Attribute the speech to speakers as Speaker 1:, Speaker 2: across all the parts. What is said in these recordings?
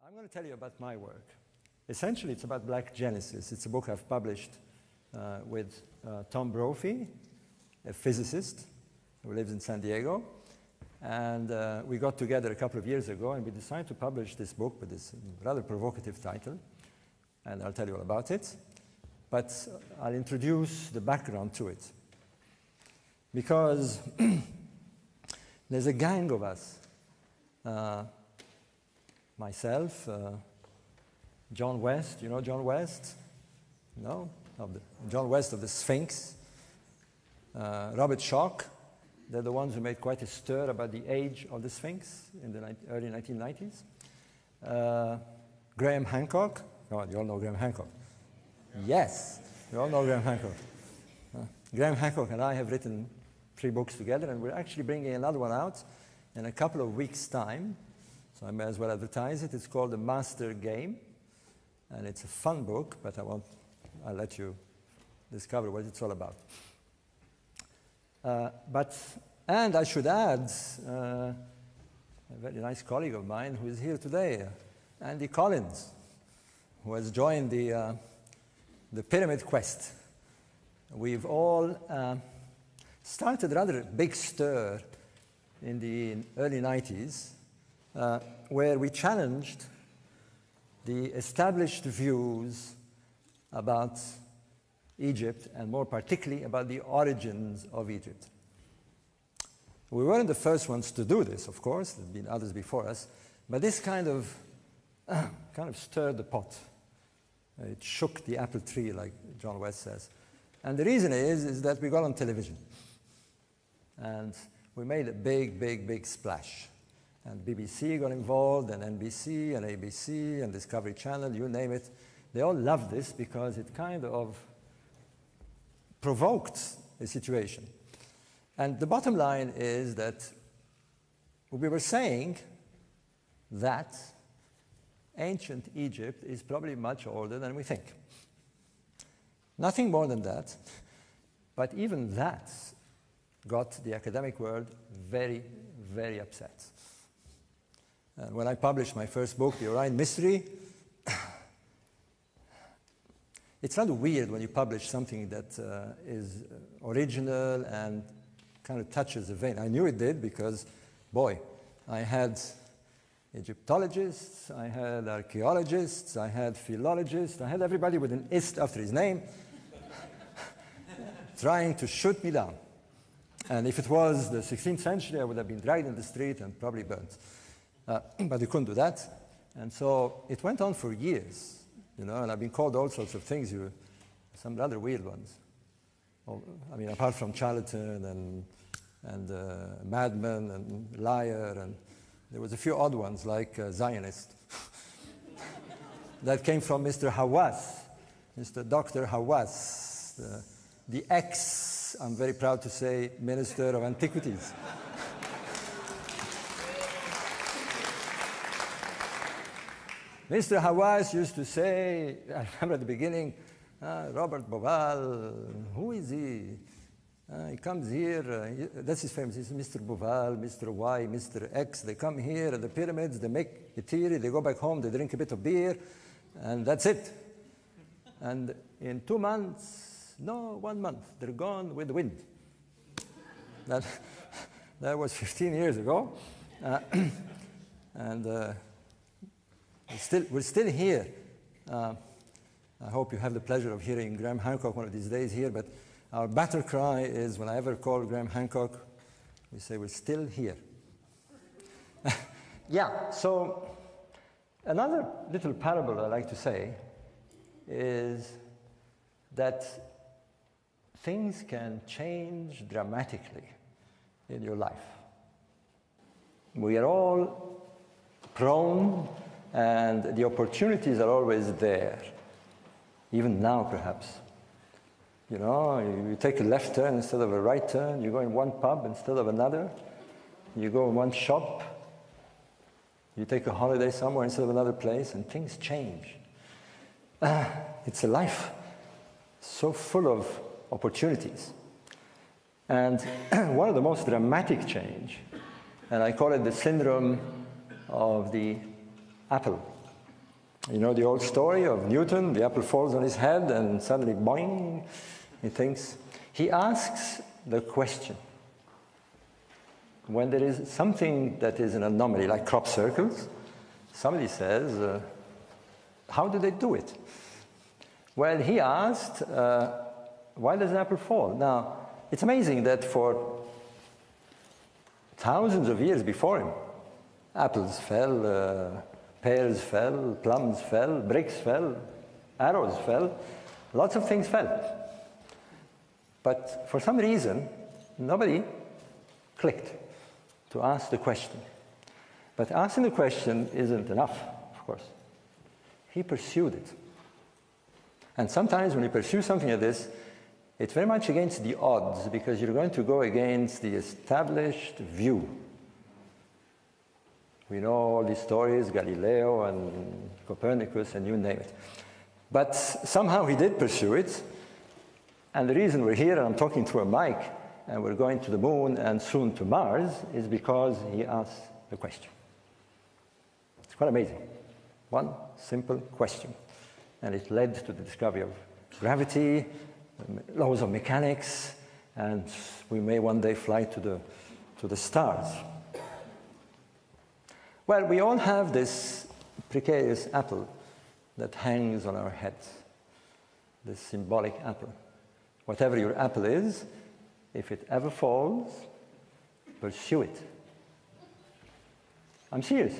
Speaker 1: I'm going to tell you about my work. Essentially, it's about Black Genesis. It's a book I've published with Tom Brophy, a physicist who lives in San Diego. And we got together a couple of years ago, and we decided to publish this book with this rather provocative title. And I'll tell you all about it. But I'll introduce the background to it. Because there's a gang of us. Myself, John West, you know John West? No? John West of the Sphinx. Robert Schoch, they're the ones who made quite a stir about the age of the Sphinx in the early 1990s. Graham Hancock. Oh, you all know Graham Hancock. Yes, you all know Graham Hancock. Graham Hancock and I have written 3 books together, and we're actually bringing another one out in a couple of weeks' time. So I may as well advertise it. It's called The Master Game, and it's a fun book, but I'll let you discover what it's all about. And I should add, a very nice colleague of mine who is here today, Andy Collins, who has joined the Pyramid Quest. We've all started a rather big stir in the early 90s, where we challenged the established views about Egypt, and more particularly about the origins of Egypt. We weren't the first ones to do this, of course. There have been others before us, but this kind of stirred the pot. It shook the apple tree, like John West says. And the reason is that we got on television. And we made a big, big, big splash. And BBC got involved, and NBC, and ABC, and Discovery Channel, you name it. They all loved this because it kind of provoked a situation. And the bottom line is that we were saying that ancient Egypt is probably much older than we think. Nothing more than that. But even that got the academic world very, very upset. And when I published my first book, The Orion Mystery, it's rather weird when you publish something that is original and kind of touches a vein. I knew it did because, boy, I had Egyptologists, I had archaeologists, I had philologists, I had everybody with an ist after his name trying to shoot me down. And if it was the 16th century, I would have been dragged in the street and probably burnt. But you couldn't do that. And so it went on for years, you know, and I've been called all sorts of things, some rather weird ones. I mean, apart from charlatan and madman and liar, and there was a few odd ones like Zionist. That came from Mr. Hawass, Mr. Dr. Hawass, the ex, I'm very proud to say, Minister of Antiquities. Mr. Hawass used to say, I remember at the beginning, Robert Bauval, who is he? He comes here, that's his famous, he's Mr. Bauval, Mr. Y, Mr. X. They come here at the pyramids, they make a theory, they go back home, they drink a bit of beer, and that's it. And in 2 months, no, 1 month, they're gone with the wind. That was 15 years ago. And we're still here. I hope you have the pleasure of hearing Graham Hancock one of these days here, but our battle cry is, when I ever call Graham Hancock, we say, we're still here. Yeah, so another little parable I like to say is that things can change dramatically in your life. We are all prone, and the opportunities are always there. Even now, perhaps. You know, you take a left turn instead of a right turn. You go in one pub instead of another. You go in one shop. You take a holiday somewhere instead of another place, and things change. It's a life so full of opportunities. And one of the most dramatic change, and I call it the syndrome of the apple. You know the old story of Newton, the apple falls on his head and suddenly, boing, he thinks. He asks the question. When there is something that is an anomaly, like crop circles, somebody says, how do they do it? Well, he asked, why does an apple fall? Now, it's amazing that for thousands of years before him, apples fell, pears fell, plums fell, bricks fell, arrows fell, lots of things fell. But for some reason, nobody clicked to ask the question. But asking the question isn't enough, of course. He pursued it. And sometimes when you pursue something like this, it's very much against the odds, because you're going to go against the established view. We know all these stories, Galileo and Copernicus and you name it. But somehow he did pursue it. And the reason we're here and I'm talking through a mic and we're going to the moon and soon to Mars is because he asked the question. It's quite amazing. One simple question. And it led to the discovery of gravity, laws of mechanics, and we may one day fly to the stars. Well, we all have this precarious apple that hangs on our heads, this symbolic apple. Whatever your apple is, if it ever falls, pursue it. I'm serious.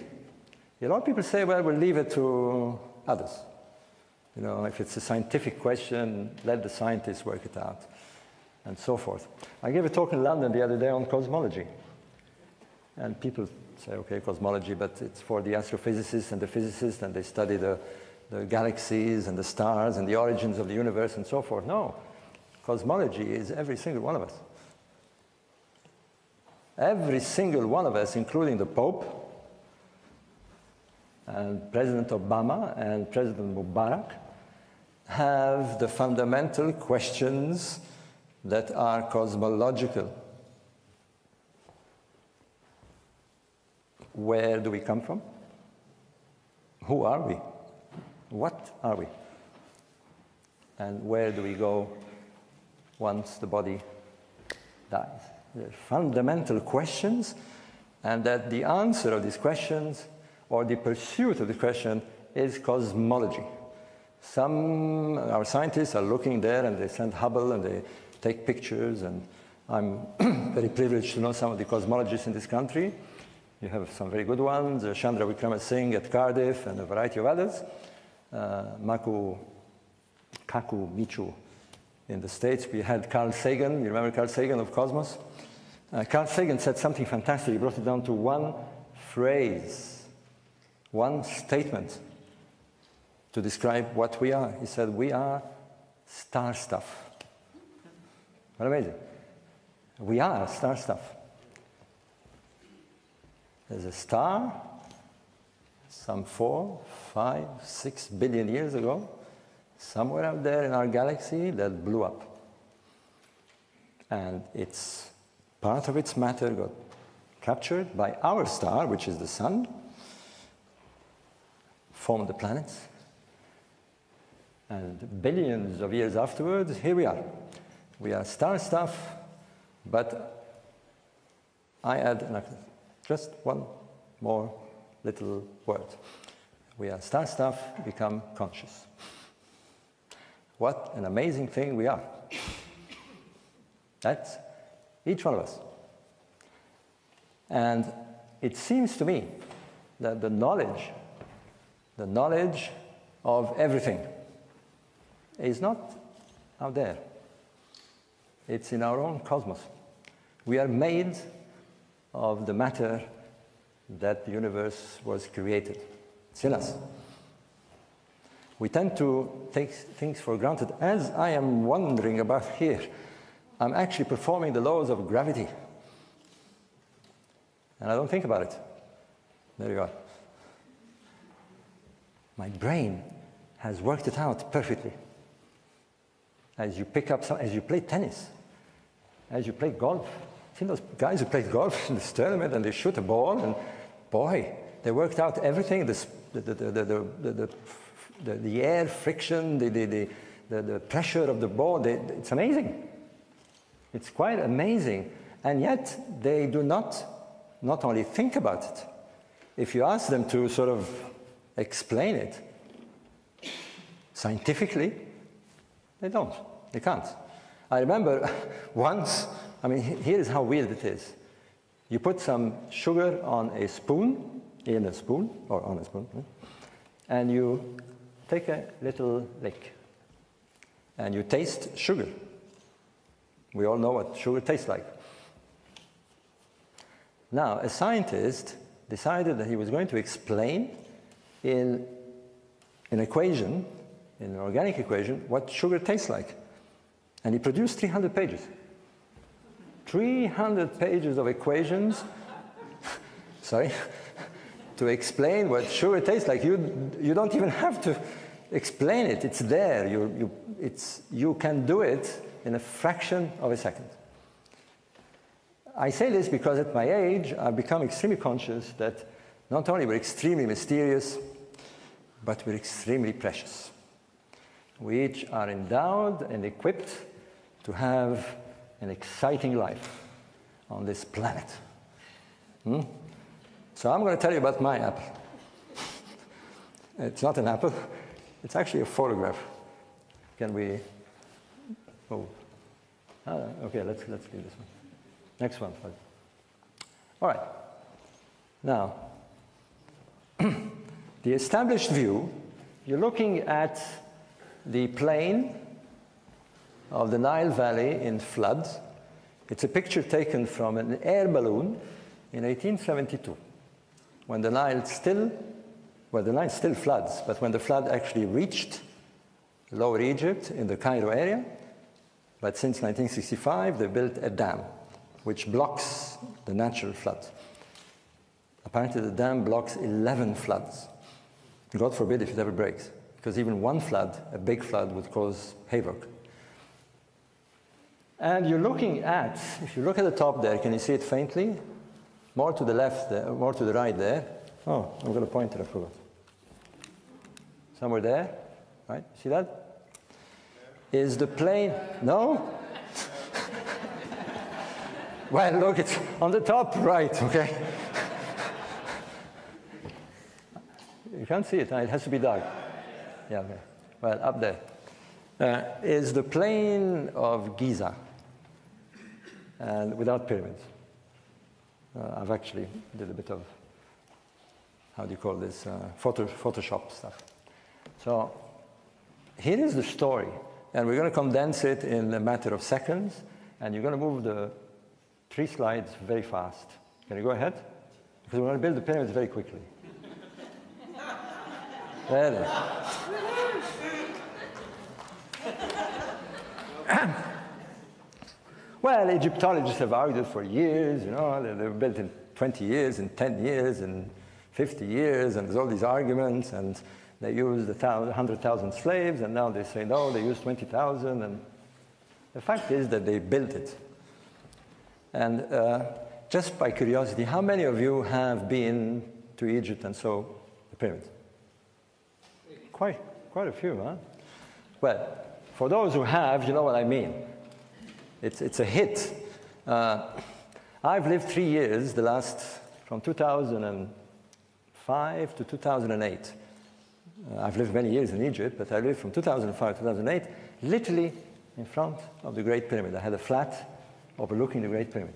Speaker 1: A lot of people say, well, we'll leave it to others. You know, if it's a scientific question, let the scientists work it out, and so forth. I gave a talk in London the other day on cosmology. And people say, okay, cosmology, but it's for the astrophysicists and the physicists, and they study the galaxies and the stars and the origins of the universe and so forth. No. Cosmology is every single one of us. Every single one of us, including the Pope, and President Obama and President Mubarak, have the fundamental questions that are cosmological. Where do we come from? Who are we? What are we? And where do we go once the body dies? They're fundamental questions, and that the answer of these questions, or the pursuit of the question, is cosmology. Our scientists are looking there, and they send Hubble, and they take pictures, and I'm very privileged to know some of the cosmologists in this country. You have some very good ones, Chandra Wickramasinghe at Cardiff, and a variety of others. Kaku Michu in the States. We had Carl Sagan. You remember Carl Sagan of Cosmos? Carl Sagan said something fantastic. He brought it down to one phrase, one statement to describe what we are. He said, we are star stuff. What amazing. We are star stuff. There's a star some 4, 5, 6 billion years ago, somewhere out there in our galaxy that blew up. And part of its matter got captured by our star, which is the sun, formed the planets. And billions of years afterwards, here we are. We are star stuff, but I add just one more little word. We are star stuff, become conscious. What an amazing thing we are. That's each one of us. And it seems to me that the knowledge of everything is not out there. It's in our own cosmos. We are made of the matter that the universe was created. It's in us. We tend to take things for granted. As I am wondering about here, I'm actually performing the laws of gravity. And I don't think about it. There you are. My brain has worked it out perfectly. As you play tennis, as you play golf. See those guys who play golf in this tournament and they shoot a ball, and boy, they worked out everything, the the air friction, the pressure of the ball, it's amazing. It's quite amazing. And yet they do not only think about it. If you ask them to sort of explain it scientifically, they don't. They can't. I remember once, I mean, here is how weird it is. You put some sugar on a spoon, and you take a little lick, and you taste sugar. We all know what sugar tastes like. Now, a scientist decided that he was going to explain in an equation, in an organic equation, what sugar tastes like. And he produced 300 pages. 300 pages of equations, sorry, to explain what sugar tastes like. You don't even have to explain it. It's there. You can do it in a fraction of a second. I say this because at my age, I've become extremely conscious that not only we're extremely mysterious, but we're extremely precious. We each are endowed and equipped to have an exciting life on this planet. So I'm going to tell you about my apple. It's not an apple. It's actually a photograph. Can we... Oh. Okay, let's do this one. Next one. All right. Now, the established view, you're looking at the plain of the Nile Valley in floods. It's a picture taken from an air balloon in 1872, when the Nile still floods, but when the flood actually reached Lower Egypt in the Cairo area. But since 1965, they built a dam which blocks the natural flood. Apparently, the dam blocks 11 floods. God forbid if it ever breaks, because even one flood, a big flood, would cause havoc. And you're looking at, if you look at the top there, can you see it faintly? More to the left there, more to the right there. Oh, I'm going to point it, I forgot. Somewhere there, right? See that? Is the plain, no? Well, look, it's on the top right, okay? You can't see it, it has to be dark. Yeah, okay. Well, up there is the plain of Giza, and without pyramids. I've actually did a bit of, how do you call this, Photoshop stuff. So here is the story, and we're going to condense it in a matter of seconds, and you're going to move the 3 slides very fast. Can you go ahead? Because we're going to build the pyramids very quickly. There it is. Well, Egyptologists have argued for years, you know, they were built in 20 years, in 10 years, in 50 years, and there's all these arguments, and they used 100,000 slaves, and now they say, no, they used 20,000, and the fact is that they built it. And just by curiosity, how many of you have been to Egypt and saw the pyramids? Quite a few, huh? Well, for those who have, you know what I mean. It's a hit. I've lived 3 years, the last, from 2005 to 2008. I've lived many years in Egypt, but I lived from 2005 to 2008, literally in front of the Great Pyramid. I had a flat overlooking the Great Pyramid.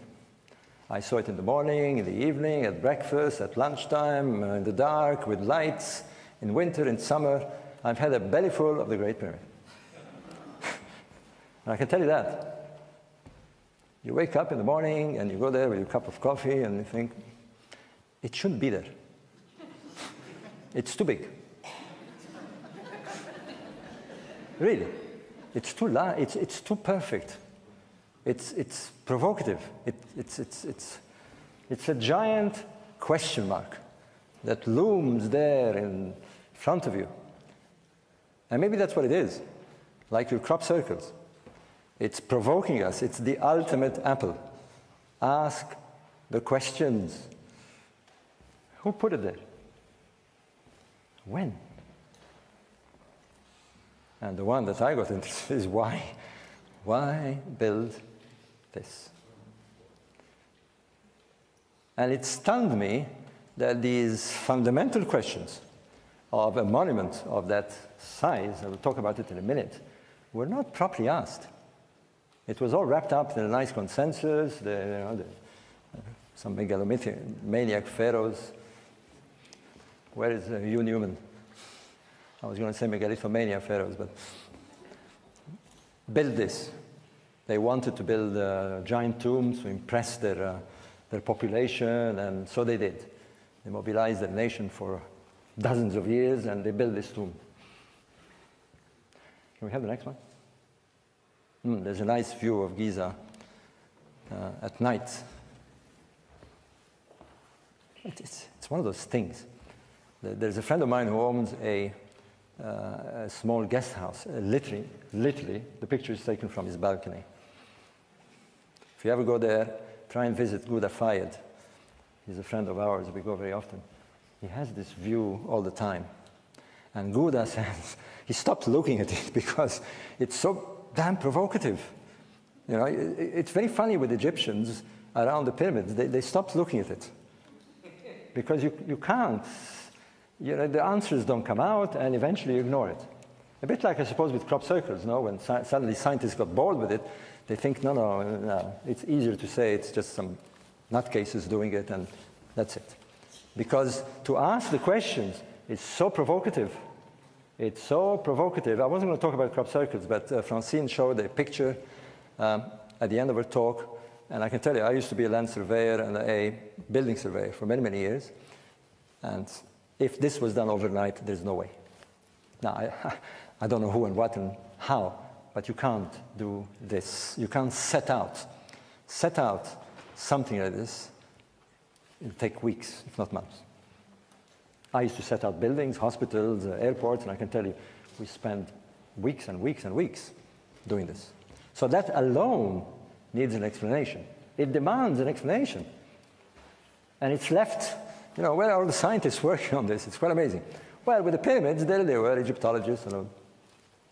Speaker 1: I saw it in the morning, in the evening, at breakfast, at lunchtime, in the dark, with lights, in winter, in summer. I've had a belly full of the Great Pyramid. And I can tell you that. You wake up in the morning and you go there with your cup of coffee and you think, it shouldn't be there. It's too big. Really. It's too large. It's too perfect. It's provocative. It's a giant question mark that looms there in front of you. And maybe that's what it is, like your crop circles. It's provoking us. It's the ultimate apple. Ask the questions. Who put it there? When? And the one that I got interested is why build this? And it stunned me that these fundamental questions of a monument of that size, I will talk about it in a minute, were not properly asked. It was all wrapped up in a nice consensus, some megalomaniac pharaohs. Where is Hugh Newman? I was going to say megalithomania pharaohs, but build this. They wanted to build giant tombs to impress their population, and so they did. They mobilized their nation for dozens of years, and they built this tomb. Can we have the next one? There's a nice view of Giza at night. It's one of those things. There's a friend of mine who owns a small guest house. Literally, the picture is taken from his balcony. If you ever go there, try and visit Gouda Fayed. He's a friend of ours. We go very often. He has this view all the time. And Gouda says he stopped looking at it because it's so damn provocative. You know, it's very funny with Egyptians around the pyramids. They stopped looking at it because you can't. You know, the answers don't come out, and eventually you ignore it. A bit like, I suppose, with crop circles. No, when suddenly scientists got bored with it, they think, no, it's easier to say it's just some nutcases doing it, and that's it. Because to ask the questions is so provocative. It's so provocative. I wasn't going to talk about crop circles, but Francine showed a picture at the end of her talk, and I can tell you, I used to be a land surveyor and a building surveyor for many, many years, and if this was done overnight, there's no way. Now, I don't know who and what and how, but you can't do this. You can't set out something like this. It'll take weeks, if not months. I used to set out buildings, hospitals, airports, and I can tell you, we spend weeks and weeks and weeks doing this. So that alone needs an explanation. It demands an explanation. And it's left, you know, where are all the scientists working on this? It's quite amazing. Well, with the pyramids, there they were, Egyptologists, you know,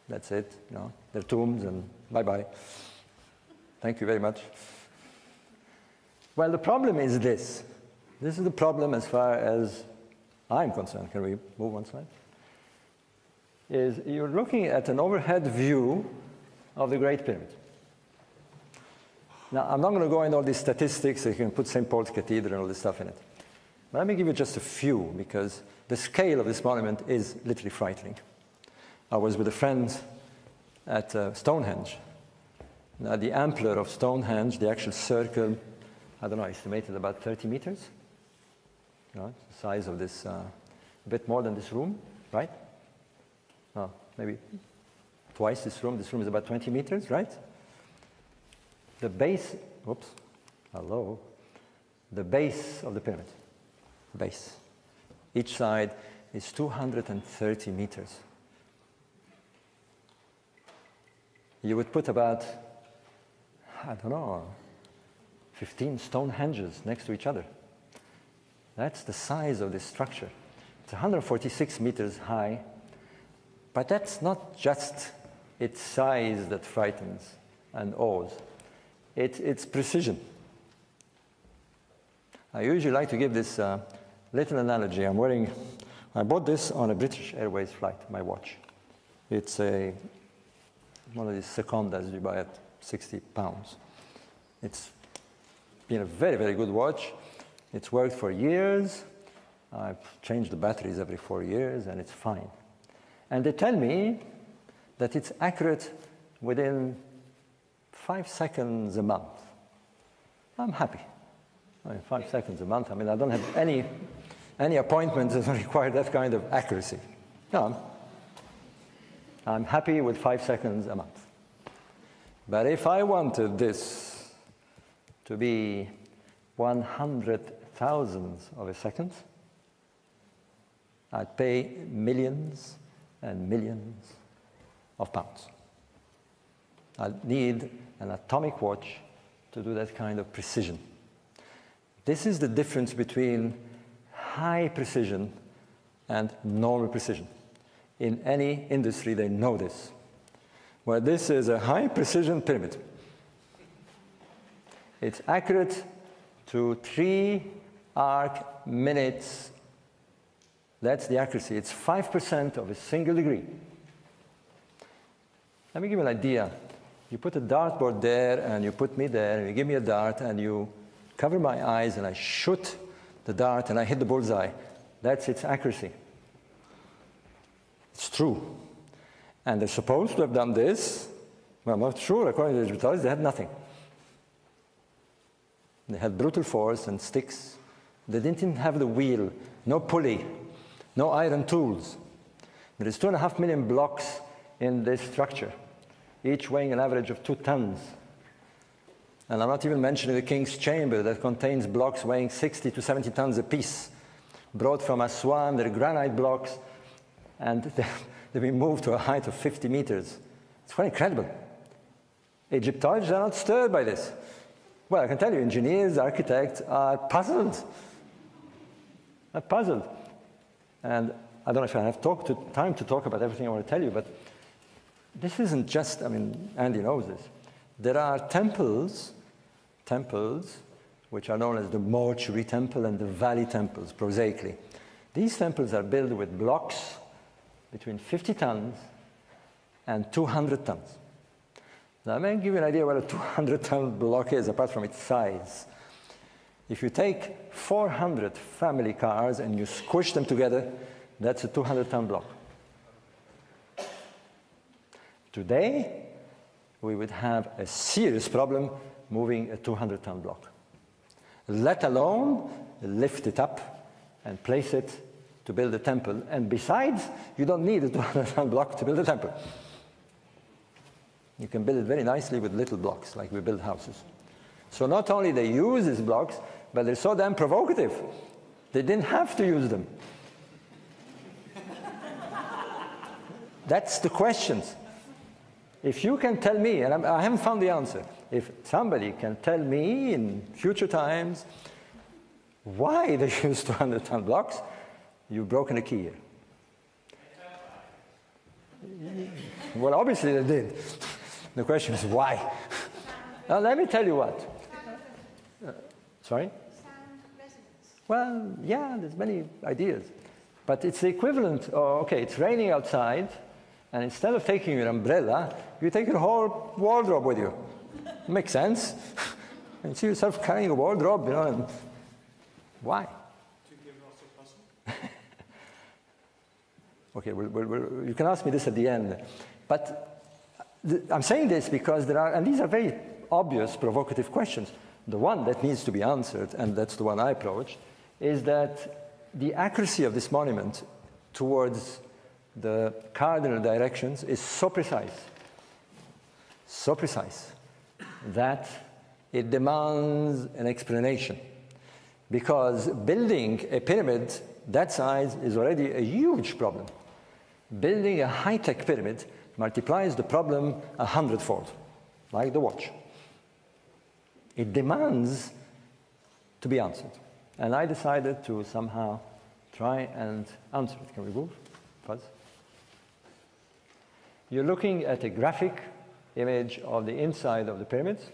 Speaker 1: that's it, you know, their tombs, and bye-bye. Thank you very much. Well, the problem is this. This is the problem as far as I'm concerned. Can we move one slide? Is you're looking at an overhead view of the Great Pyramid. Now, I'm not going to go into all these statistics. You can put St. Paul's Cathedral and all this stuff in it. But let me give you just a few, because the scale of this monument is literally frightening. I was with a friend at Stonehenge. Now, the ampler of Stonehenge, the actual circle, I don't know, estimated about 30 meters. You know, the size of this, a bit more than this room, right? Oh, maybe twice this room. This room is about 20 meters, right? The base, the base of the pyramid, base. Each side is 230 meters. You would put about, I don't know, 15 Stonehenges next to each other. That's the size of this structure. It's 146 meters high, but that's not just its size that frightens and awes. It's precision. I usually like to give this little analogy. I bought this on a British Airways flight, my watch. It's one of these secondas you buy at 60 pounds. It's been a very, very good watch. It's worked for years. I've changed the batteries every 4 years, and it's fine. And they tell me that it's accurate within 5 seconds a month. I'm happy. I mean, 5 seconds a month. I mean, I don't have any appointment that require that kind of accuracy. No, I'm happy with 5 seconds a month. But if I wanted this to be 100,000th of a second, I'd pay millions and millions of pounds. I'd need an atomic watch to do that kind of precision. This is the difference between high precision and normal precision. In any industry, they know this. Well, this is a high-precision pyramid. It's accurate to 3 arc minutes. That's the accuracy. It's 5% of a single degree. Let me give you an idea. You put a dartboard there, and you put me there, and you give me a dart, and you cover my eyes, and I shoot the dart, and I hit the bullseye. That's its accuracy. It's true. And they're supposed to have done this. Well, I'm not sure. According to the Egyptologists, they had nothing. They had brutal force and sticks. They didn't even have the wheel, no pulley, no iron tools. There is 2.5 million blocks in this structure, each weighing an average of 2 tons. And I'm not even mentioning the king's chamber that contains blocks weighing 60 to 70 tons apiece, brought from Aswan. They're granite blocks, and they've been moved to a height of 50 meters. It's quite incredible. Egyptologists are not stirred by this. Well, I can tell you, engineers, architects are puzzled. Are puzzled. And I don't know if I have time to talk about everything I want to tell you, but this isn't just, I mean, Andy knows this. There are temples which are known as the mortuary temple and the valley temples, prosaically. These temples are built with blocks between 50 tons and 200 tons. Now, let me give you an idea what a 200-ton block is, apart from its size. If you take 400 family cars and you squish them together, that's a 200-ton block. Today, we would have a serious problem moving a 200-ton block, let alone lift it up and place it to build a temple. And besides, you don't need a 200-ton block to build a temple. You can build it very nicely with little blocks, like we build houses. So not only they use these blocks, but they're so damn provocative. They didn't have to use them. That's the questions. If you can tell me, and I haven't found the answer, if somebody can tell me in future times why they use 200-ton blocks, you've broken a key here. Well, obviously they did. The question is why? Now, let me tell you what. Sorry?
Speaker 2: Sound resonance.
Speaker 1: Well, yeah, there's many ideas. But it's the equivalent of, okay, it's raining outside, and instead of taking your umbrella, you take your whole wardrobe with you. Makes sense. And you see yourself carrying a wardrobe, you know, and why?
Speaker 3: To give us a puzzle.
Speaker 1: Okay, you can ask me this at the end. But I'm saying this because there are, and these are very obvious, provocative questions. The one that needs to be answered, and that's the one I approached, is that the accuracy of this monument towards the cardinal directions is so precise, that it demands an explanation. Because building a pyramid that size is already a huge problem. Building a high-tech pyramid multiplies the problem 100-fold, like the watch. It demands to be answered. And I decided to somehow try and answer it. Can we move? Fuzz? You're looking at a graphic image of the inside of the pyramids.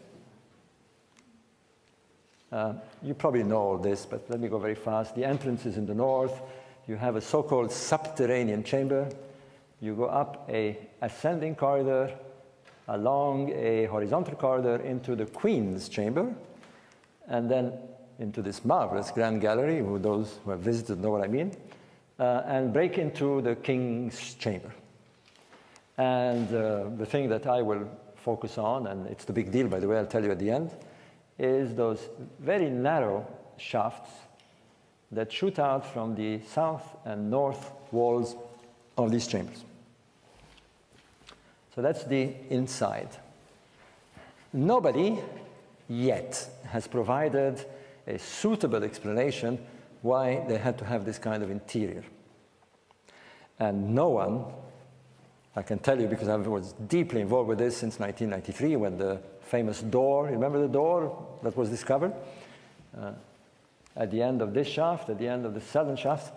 Speaker 1: You probably know all this, but let me go very fast. The entrance is in the north. You have a so-called subterranean chamber. You go up a ascending corridor, along a horizontal corridor into the Queen's chamber, and then into this marvelous grand gallery, those who have visited know what I mean, and break into the King's chamber. And the thing that I will focus on, and it's the big deal, by the way, I'll tell you at the end, is those very narrow shafts that shoot out from the south and north walls of these chambers. So that's the inside. Nobody yet has provided a suitable explanation why they had to have this kind of interior. And no one, I can tell you because I was deeply involved with this since 1993 when the famous door, remember the door that was discovered? At the end of this shaft, at the end of the southern shaft,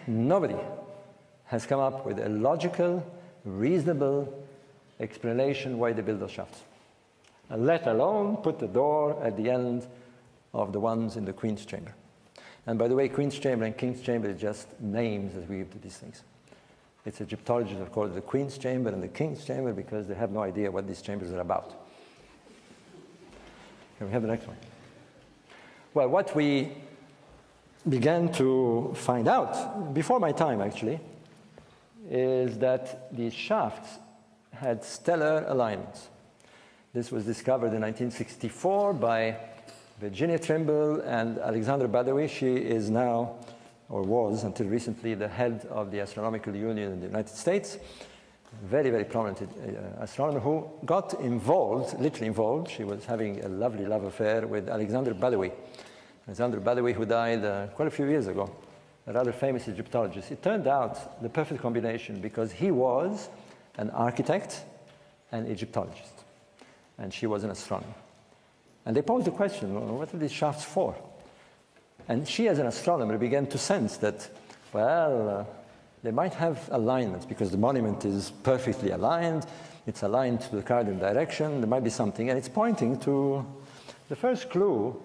Speaker 1: nobody has come up with a logical, reasonable explanation why they build those shafts. And let alone put the door at the end of the ones in the Queen's chamber. And by the way, Queen's chamber and King's chamber is just names that we give to these things. It's Egyptologists have called it the Queen's chamber and the King's chamber because they have no idea what these chambers are about. Can we have the next one? Well, what we began to find out, before my time actually, is that these shafts had stellar alignments. This was discovered in 1964 by Virginia Trimble and Alexandra Badawi. She is now, or was until recently, the head of the Astronomical Union in the United States. Very, very prominent astronomer who got involved, literally involved. She was having a lovely love affair with Alexandra Badawi. Alexandra Badawi, who died quite a few years ago, a rather famous Egyptologist. It turned out the perfect combination because he was an architect and Egyptologist, and she was an astronomer. And they posed the question, well, what are these shafts for? And she, as an astronomer, began to sense that, well, they might have alignments because the monument is perfectly aligned, it's aligned to the cardinal direction, there might be something, and it's pointing to, the first clue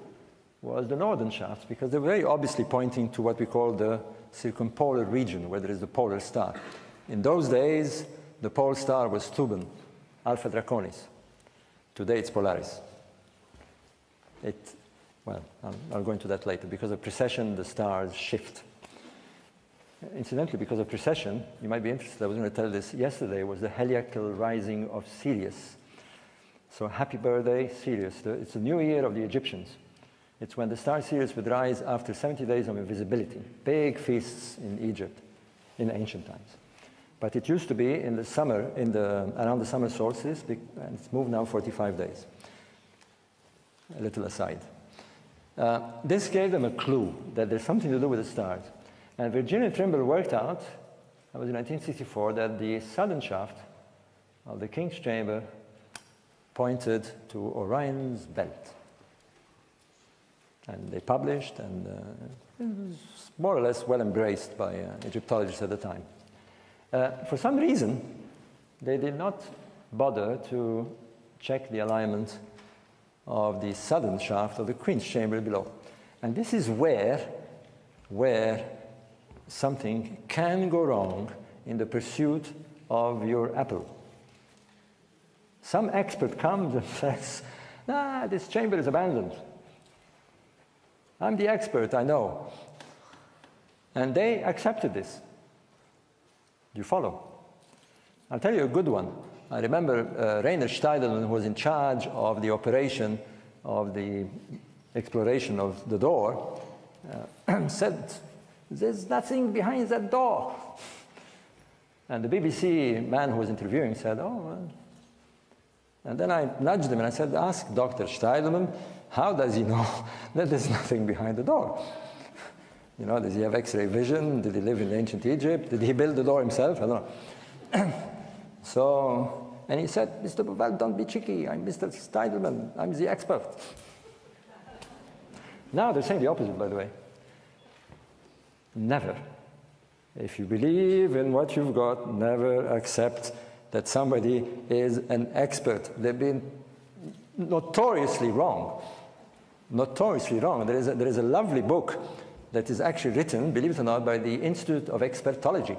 Speaker 1: was the northern shafts because they were very obviously pointing to what we call the circumpolar region where there is the polar star. In those days, the pole star was Thuban, Alpha Draconis. Today it's Polaris. Well, I'll go into that later. Because of precession, the stars shift. Incidentally, because of precession, you might be interested, I was going to tell this yesterday, was the heliacal rising of Sirius. So happy birthday, Sirius. It's the new year of the Egyptians. It's when the star Sirius would rise after 70 days of invisibility. Big feasts in Egypt in ancient times. But it used to be in the summer, around the summer solstice, and it's moved now 45 days. A little aside. This gave them a clue that there's something to do with the stars. And Virginia Trimble worked out, that was in 1964, that the southern shaft of the King's chamber pointed to Orion's belt. And they published, and it was more or less well embraced by Egyptologists at the time. For some reason, they did not bother to check the alignment of the southern shaft of the Queen's chamber below. And this is where something can go wrong in the pursuit of your apple. Some expert comes and says, nah, this chamber is abandoned. I'm the expert, I know. And they accepted this. Do you follow? I'll tell you a good one. I remember Rainer Steidelmann, who was in charge of the operation of the exploration of the door, said, there's nothing behind that door. And the BBC man who was interviewing said, oh, well. And then I nudged him and I said, ask Dr. Steidelmann, how does he know that there's nothing behind the door? You know, does he have X-ray vision? Did he live in ancient Egypt? Did he build the door himself? I don't know. So, and he said, Mr. Bauval, don't be cheeky. I'm Mr. Steidelmann. I'm the expert. Now they're saying the opposite, by the way. Never. If you believe in what you've got, never accept that somebody is an expert. They've been notoriously wrong. Notoriously wrong. There is a lovely book that is actually written, believe it or not, by the Institute of Expertology.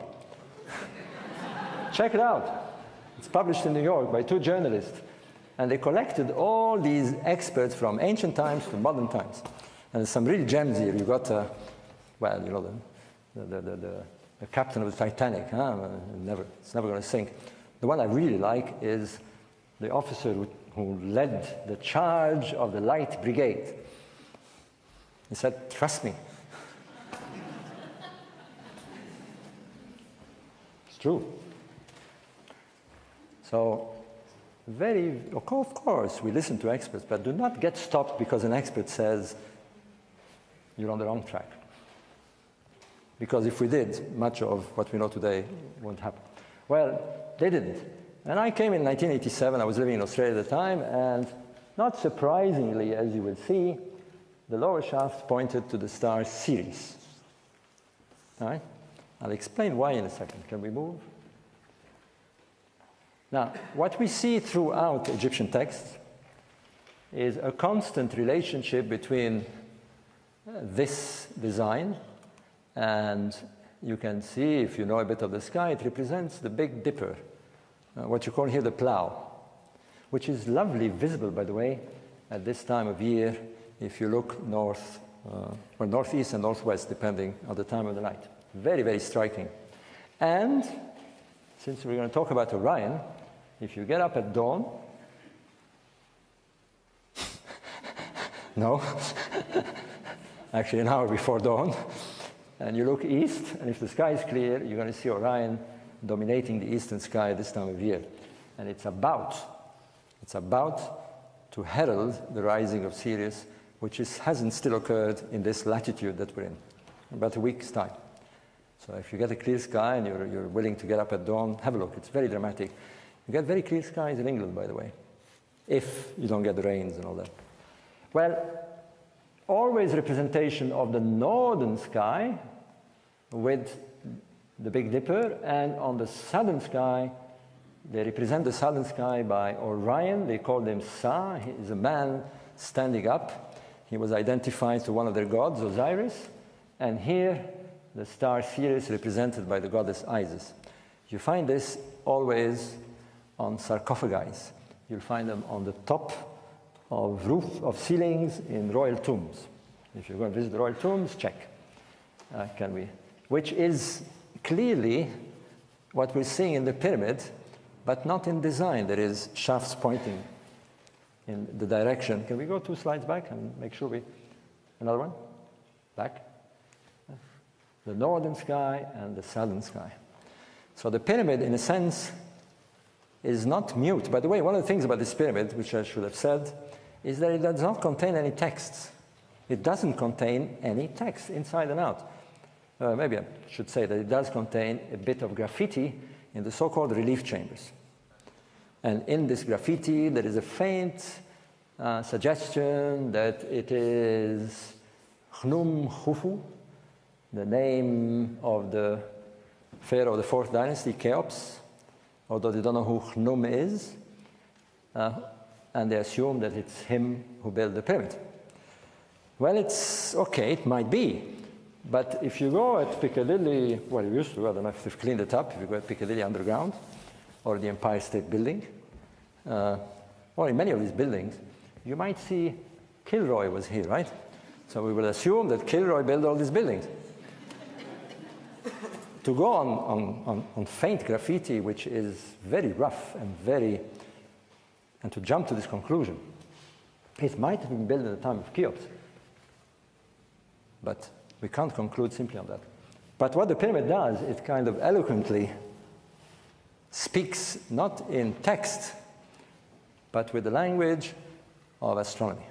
Speaker 1: Check it out. It's published in New York by 2 journalists. And they collected all these experts from ancient times to modern times. And there's some really gems here. You've got, well, you know, the captain of the Titanic. Huh? It's never going to sink. The one I really like is the officer who led the charge of the Light Brigade. He said, trust me. It's true. So, of course, we listen to experts, but do not get stopped because an expert says you're on the wrong track. Because if we did, much of what we know today won't happen. Well, they didn't. And I came in 1987. I was living in Australia at the time, and not surprisingly, as you will see, the lower shaft pointed to the star Sirius. All right? I'll explain why in a second. Can we move? Now, what we see throughout Egyptian texts is a constant relationship between this design, and you can see, if you know a bit of the sky, it represents the Big Dipper, what you call here the plow, which is lovely visible, by the way, at this time of year, if you look north, or northeast and northwest, depending on the time of the night. Very, very striking. And since we're going to talk about Orion, if you get up at dawn, no, actually an hour before dawn, and you look east, and if the sky is clear, you're going to see Orion dominating the eastern sky this time of year. And it's about to herald the rising of Sirius, which hasn't still occurred in this latitude that we're in, about a week's time. So if you get a clear sky and you're willing to get up at dawn, have a look. It's very dramatic. You get very clear skies in England, by the way, if you don't get the rains and all that. Well, always representation of the northern sky with the Big Dipper, and on the southern sky, they represent the southern sky by Orion. They call him Sa. He is a man standing up. He was identified to one of their gods, Osiris, and here the star Sirius represented by the goddess Isis. You find this always on sarcophagi. You'll find them on the top of ceilings in royal tombs. If you're going to visit the royal tombs, check. Which is clearly what we're seeing in the pyramid, but not in design. There is shafts pointing in the direction. Can we go 2 slides back and make sure another one? Back. The northern sky and the southern sky. So the pyramid, in a sense, is not mute. By the way, one of the things about this pyramid, which I should have said, is that it does not contain any texts. It doesn't contain any text inside and out. Maybe I should say that it does contain a bit of graffiti in the so-called relief chambers. And in this graffiti, there is a faint suggestion that it is Khnum Khufu, the name of the pharaoh of the 4th dynasty, Cheops, although they don't know who Khnum is, and they assume that it's him who built the pyramid. Well, it's okay, it might be, but if you go at Piccadilly, well, you used to, I don't know if they've cleaned it up, if you go at Piccadilly Underground, or the Empire State Building, or in many of these buildings, you might see Kilroy was here, right? So we will assume that Kilroy built all these buildings. To go on faint graffiti, which is very rough and to jump to this conclusion, it might have been built at the time of Cheops. But we can't conclude simply on that. But what the pyramid does, it kind of eloquently speaks not in text, but with the language of astronomy,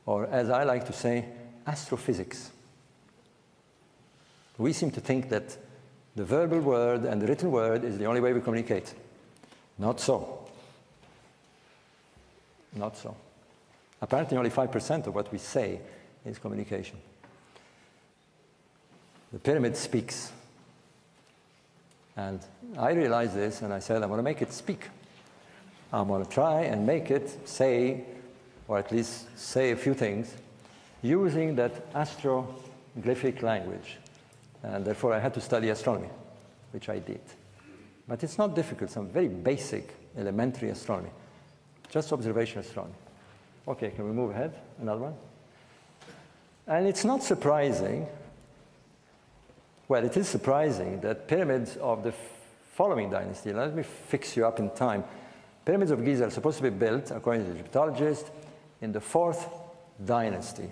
Speaker 1: or as I like to say, astrophysics. We seem to think that the verbal word and the written word is the only way we communicate. Not so. Not so. Apparently only 5% of what we say is communication. The pyramid speaks. And I realized this, and I said, I'm going to make it speak. I'm going to try and make it say, or at least say a few things, using that astroglyphic language. And therefore, I had to study astronomy, which I did. But it's not difficult, some very basic, elementary astronomy, just observation astronomy. Okay, can we move ahead? Another one? And it's not surprising, well, it is surprising that pyramids of the following dynasty, let me fix you up in time. Pyramids of Giza are supposed to be built, according to the Egyptologists, in the 4th dynasty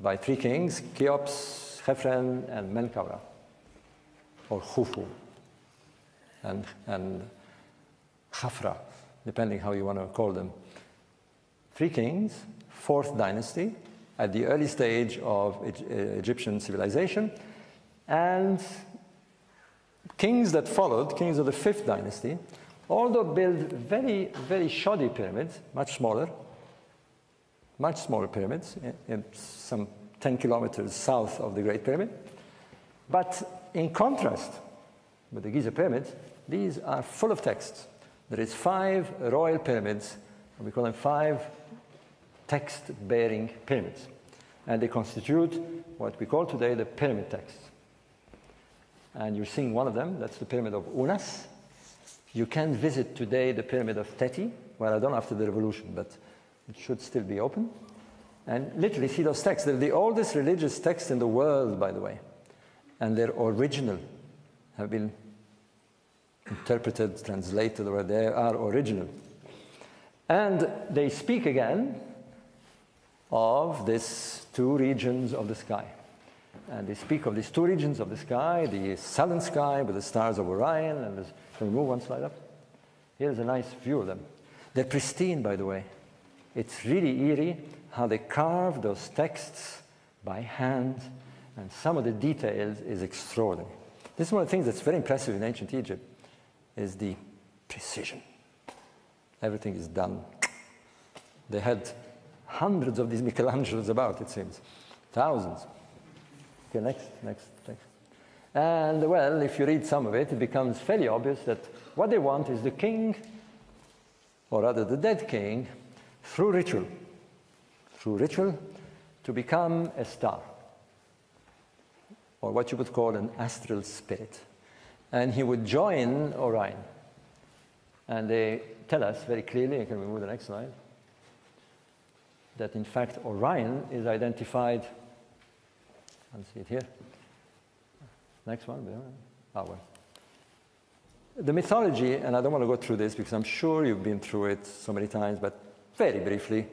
Speaker 1: by 3 kings, Cheops, Khephren, and Menkaura, or Khufu, and Khafra, depending how you want to call them. 3 kings, 4th dynasty, at the early stage of Egyptian civilization, and kings that followed, kings of the 5th dynasty, although built very, very shoddy pyramids, much smaller pyramids, in some 10 kilometers south of the Great Pyramid. But in contrast with the Giza pyramids, these are full of texts, There is 5 royal pyramids, and we call them 5 text-bearing pyramids. And they constitute what we call today the pyramid texts. And you're seeing one of them, that's the pyramid of Unas. You can visit today the pyramid of Teti, well, I don't know after the revolution, but it should still be open. And literally see those texts. They're the oldest religious texts in the world, by the way. And they're original, have been interpreted, translated, or they are original. And they speak again of these 2 regions of the sky. And they speak of these 2 regions of the sky, the southern sky with the stars of Orion, and can we move one slide up? Here's a nice view of them. They're pristine, by the way. It's really eerie how they carve those texts by hand, and some of the details is extraordinary. This is one of the things that's very impressive in ancient Egypt, is the precision. Everything is done. They had hundreds of these Michelangelos about, it seems. Thousands. Okay, next. And well, if you read some of it, it becomes fairly obvious that what they want is the king, or rather the dead king, through ritual, to become a star, or what you would call an astral spirit. And he would join Orion. And they tell us very clearly, can we move the next slide, that in fact Orion is identified, I'll see it here. Next one. Oh, well. The mythology, and I don't want to go through this because I'm sure you've been through it so many times, but very briefly,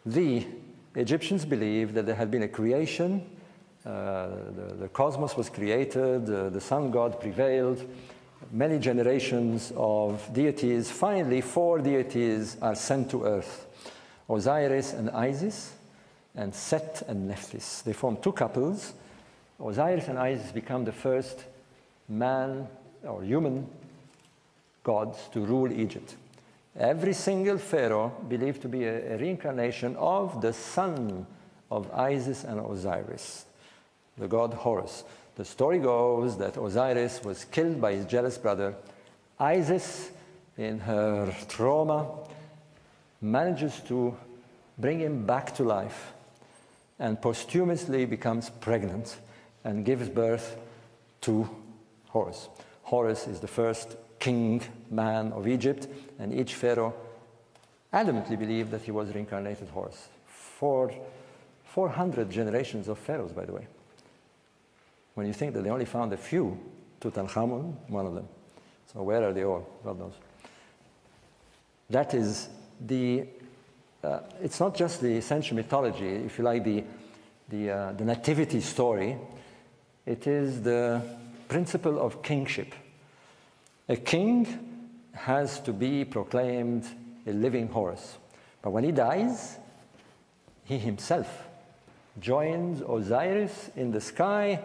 Speaker 1: the Egyptians believed that there had been a creation, the cosmos was created, the sun god prevailed, many generations of deities. Finally, 4 deities are sent to earth, Osiris and Isis, and Set and Nephthys. They form 2 couples. Osiris and Isis become the first man or human gods to rule Egypt. Every single pharaoh believed to be a reincarnation of the son of Isis and Osiris, the god Horus. The story goes that Osiris was killed by his jealous brother. Isis, in her trauma, manages to bring him back to life and posthumously becomes pregnant and gives birth to Horus. Horus is the first king man of Egypt, and each pharaoh adamantly believed that he was reincarnated Horus. 400 generations of pharaohs, by the way. When you think that they only found a few, Tutankhamun, one of them. So where are they all? God knows. That is the, it's not just the essential mythology, if you like, the nativity story. It is the principle of kingship. A king has to be proclaimed a living Horus. But when he dies, he himself joins Osiris in the sky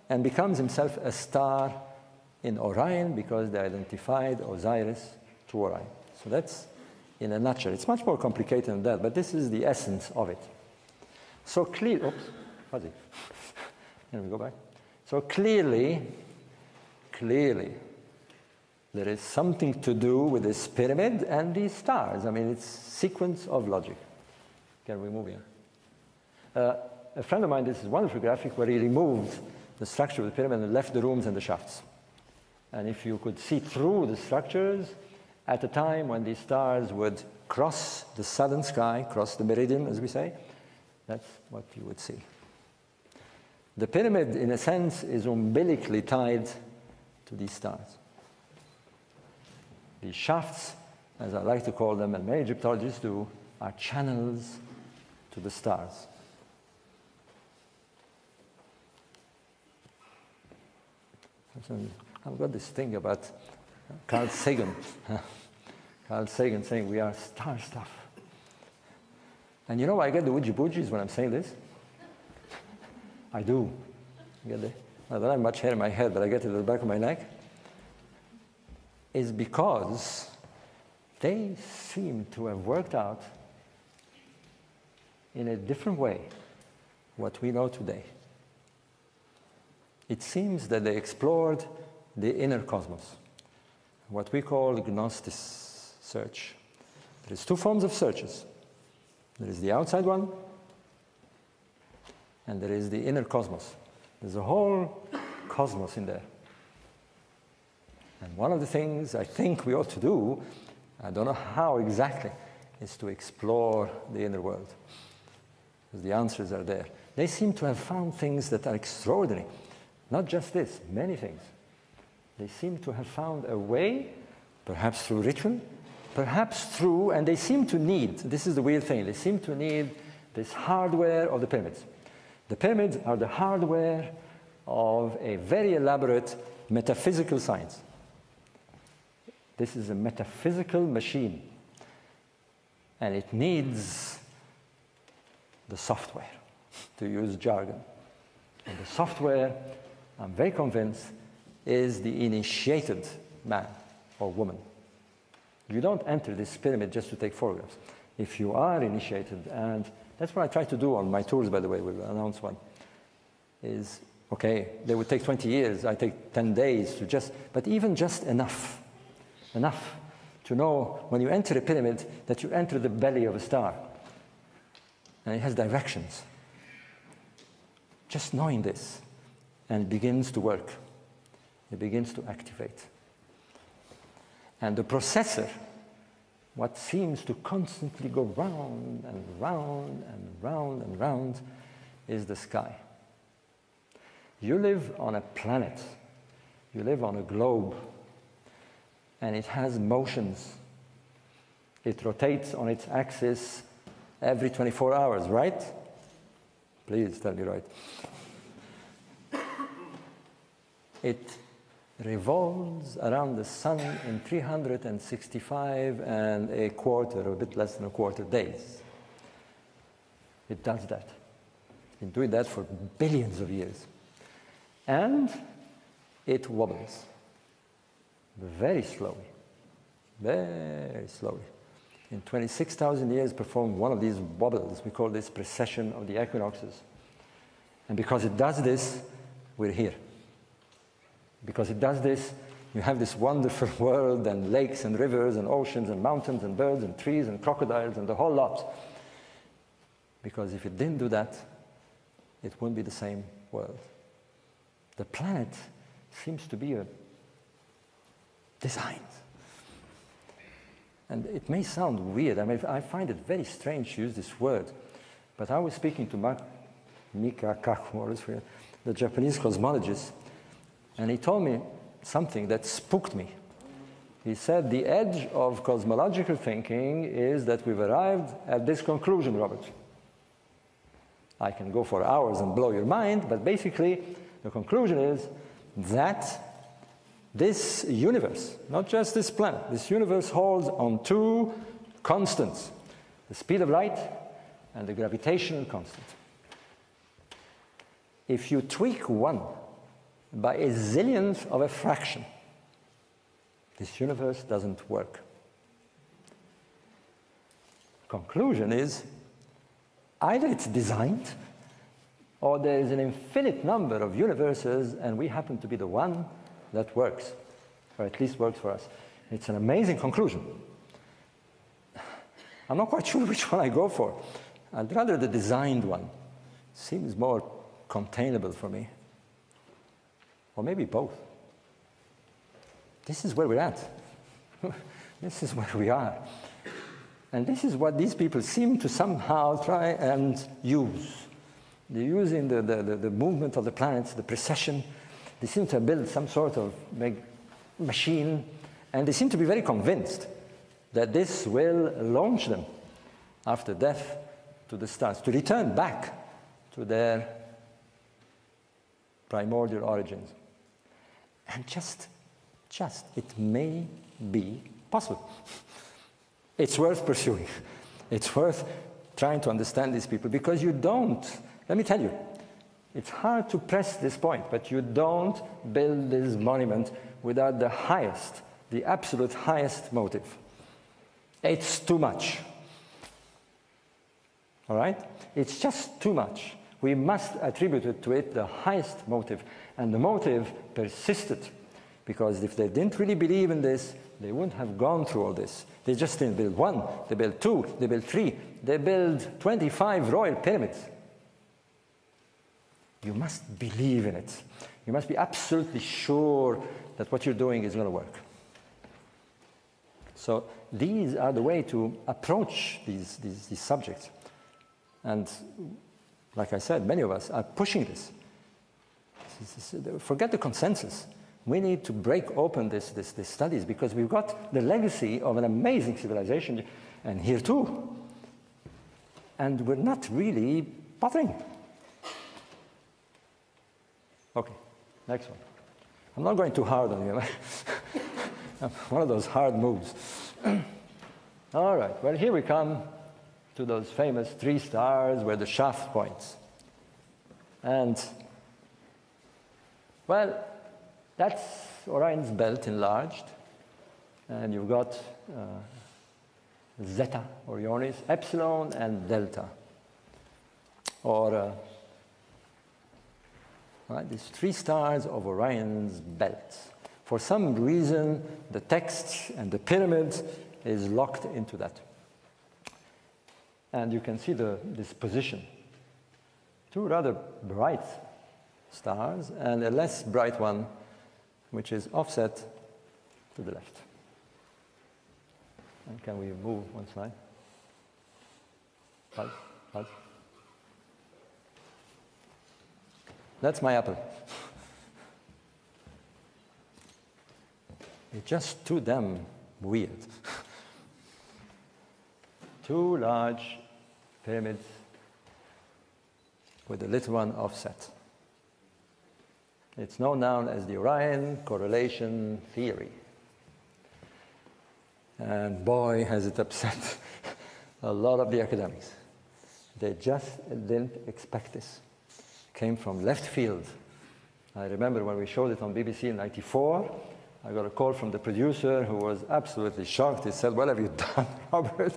Speaker 1: and becomes himself a star in Orion because they identified Osiris to Orion. So that's in a nutshell. It's much more complicated than that, but this is the essence of it. So clearly, oops, fuzzy. Can we go back? So clearly, there is something to do with this pyramid and these stars. I mean, it's sequence of logic. Can we move here? A friend of mine did this wonderful graphic where he removed the structure of the pyramid and left the rooms and the shafts. And if you could see through the structures, at a time when these stars would cross the southern sky, cross the meridian, as we say, that's what you would see. The pyramid, in a sense, is umbilically tied to these stars. These shafts, as I like to call them, and many Egyptologists do, are channels to the stars. I've got this thing about Carl Sagan. Carl Sagan saying we are star stuff. And you know why I get the oogie-boogies when I'm saying this? I do. I don't have much hair in my head, but I get it at the back of my neck. Is because they seem to have worked out in a different way what we know today. It seems that they explored the inner cosmos, what we call gnosis. search. There is two forms of searches. There is the outside one, and there is the inner cosmos. There's a whole cosmos in there. And one of the things I think we ought to do, I don't know how exactly, is to explore the inner world. Because the answers are there. They seem to have found things that are extraordinary. Not just this, many things. They seem to have found a way, perhaps through ritual, perhaps through, and they seem to need, this is the weird thing, they seem to need this hardware of the pyramids. The pyramids are the hardware of a very elaborate metaphysical science. This is a metaphysical machine, and it needs the software, to use jargon. And the software, I'm very convinced, is the initiated man or woman. You don't enter this pyramid just to take photographs. If you are initiated, and that's what I try to do on my tours, by the way, we'll announce one, is, okay, they would take 20 years, I take 10 days to just, but even just enough to know when you enter a pyramid that you enter the belly of a star. And it has directions. Just knowing this, and it begins to work. It begins to activate. And the processor, what seems to constantly go round and round and round and round, is the sky. You live on a planet. You live on a globe. And it has motions. It rotates on its axis every 24 hours, right? Please tell me right. It revolves around the sun in 365 and a quarter, or a bit less than a quarter days. It does that. It's been doing that for billions of years. And it wobbles. Very slowly. Very slowly. In 26,000 years performed one of these wobbles. We call this precession of the equinoxes. And because it does this, we're here. Because it does this, you have this wonderful world and lakes and rivers and oceans and mountains and birds and trees and crocodiles and the whole lot. Because if it didn't do that, it wouldn't be the same world. The planet seems to be designed. And it may sound weird. I mean, I find it very strange to use this word. But I was speaking to Mika Kaku, the Japanese cosmologist, and he told me something that spooked me. He said, the edge of cosmological thinking is that we've arrived at this conclusion, Robert. I can go for hours and blow your mind, but basically the conclusion is that this universe, not just this planet, this universe holds on two constants, the speed of light and the gravitational constant. If you tweak one by a zillionth of a fraction, this universe doesn't work. Conclusion is either it's designed or there is an infinite number of universes and we happen to be the one that works, or at least works for us. It's an amazing conclusion. I'm not quite sure which one I go for. I'd rather the designed one. Seems more containable for me. Or maybe both. This is where we're at. This is where we are. And this is what these people seem to somehow try and use. They're using the movement of the planets, the precession. They seem to have built some sort of machine, and they seem to be very convinced that this will launch them after death to the stars, to return back to their primordial origins. And just, it may be possible. It's worth pursuing. It's worth trying to understand these people, because you don't, let me tell you, it's hard to press this point, but you don't build this monument without the highest, the absolute highest motive. It's too much. All right? It's just too much. We must attribute to it the highest motive. And the motive persisted, because if they didn't really believe in this, they wouldn't have gone through all this. They just didn't build one, they built two, they built three, they built 25 royal pyramids. You must believe in it. You must be absolutely sure that what you're doing is going to work. So these are the way to approach these subjects. And like I said, many of us are pushing this. Forget the consensus. We need to break open these studies because we've got the legacy of an amazing civilization, and here too. And we're not really bothering. Okay, next one. I'm not going too hard on you. One of those hard moves. All right, well, here we come to those famous 3 stars where the shaft points. And, well, that's Orion's belt enlarged. And you've got Zeta Orionis, Epsilon, and Delta. Or right, these 3 stars of Orion's belt. For some reason, the text and the pyramid is locked into that. And you can see this position. 2 rather bright stars and a less bright one, which is offset to the left. And can we move one slide? Buzz. That's my apple. It's just too damn weird. 2 large pyramids with a little one offset. It's known now as the Orion correlation theory. And boy, has it upset a lot of the academics. They just didn't expect this. Came from left field. I remember when we showed it on BBC in '94, I got a call from the producer who was absolutely shocked. He said, "What have you done, Robert?"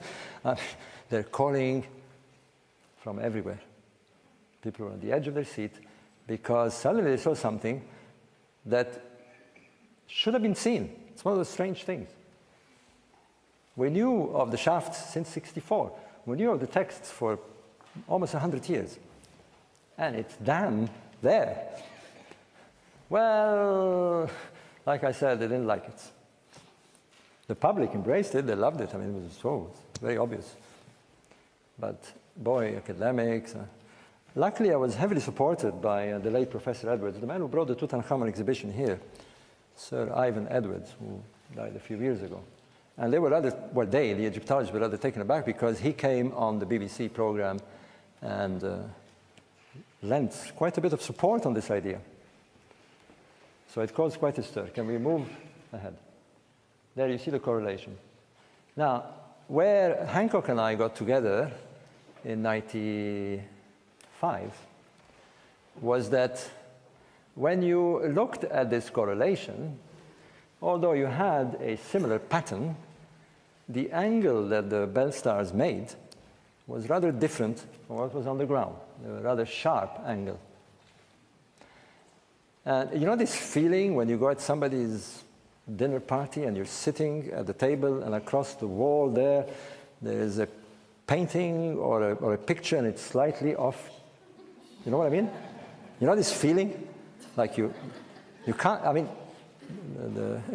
Speaker 1: They're calling from everywhere. People were on the edge of their seat because suddenly they saw something that should have been seen. It's one of those strange things. We knew of the shafts since '64. We knew of the texts for almost 100 years. And it's damn there. Well, like I said, they didn't like it. The public embraced it, they loved it. I mean, it was very obvious. But boy, academics. Luckily, I was heavily supported by the late Professor Edwards, the man who brought the Tutankhamun exhibition here, Sir Ivan Edwards, who died a few years ago. And they were the Egyptologists were rather taken aback because he came on the BBC program and lent quite a bit of support on this idea. So it caused quite a stir. Can we move ahead? There you see the correlation. Now, where Hancock and I got together in '95 was that when you looked at this correlation, although you had a similar pattern, the angle that the belt stars made was rather different from what was on the ground. A rather sharp angle. And you know this feeling when you go at somebody's dinner party and you're sitting at the table and across the wall there's a painting or a picture and it's slightly off. You know what I mean? You know this feeling? Like you can't, I mean,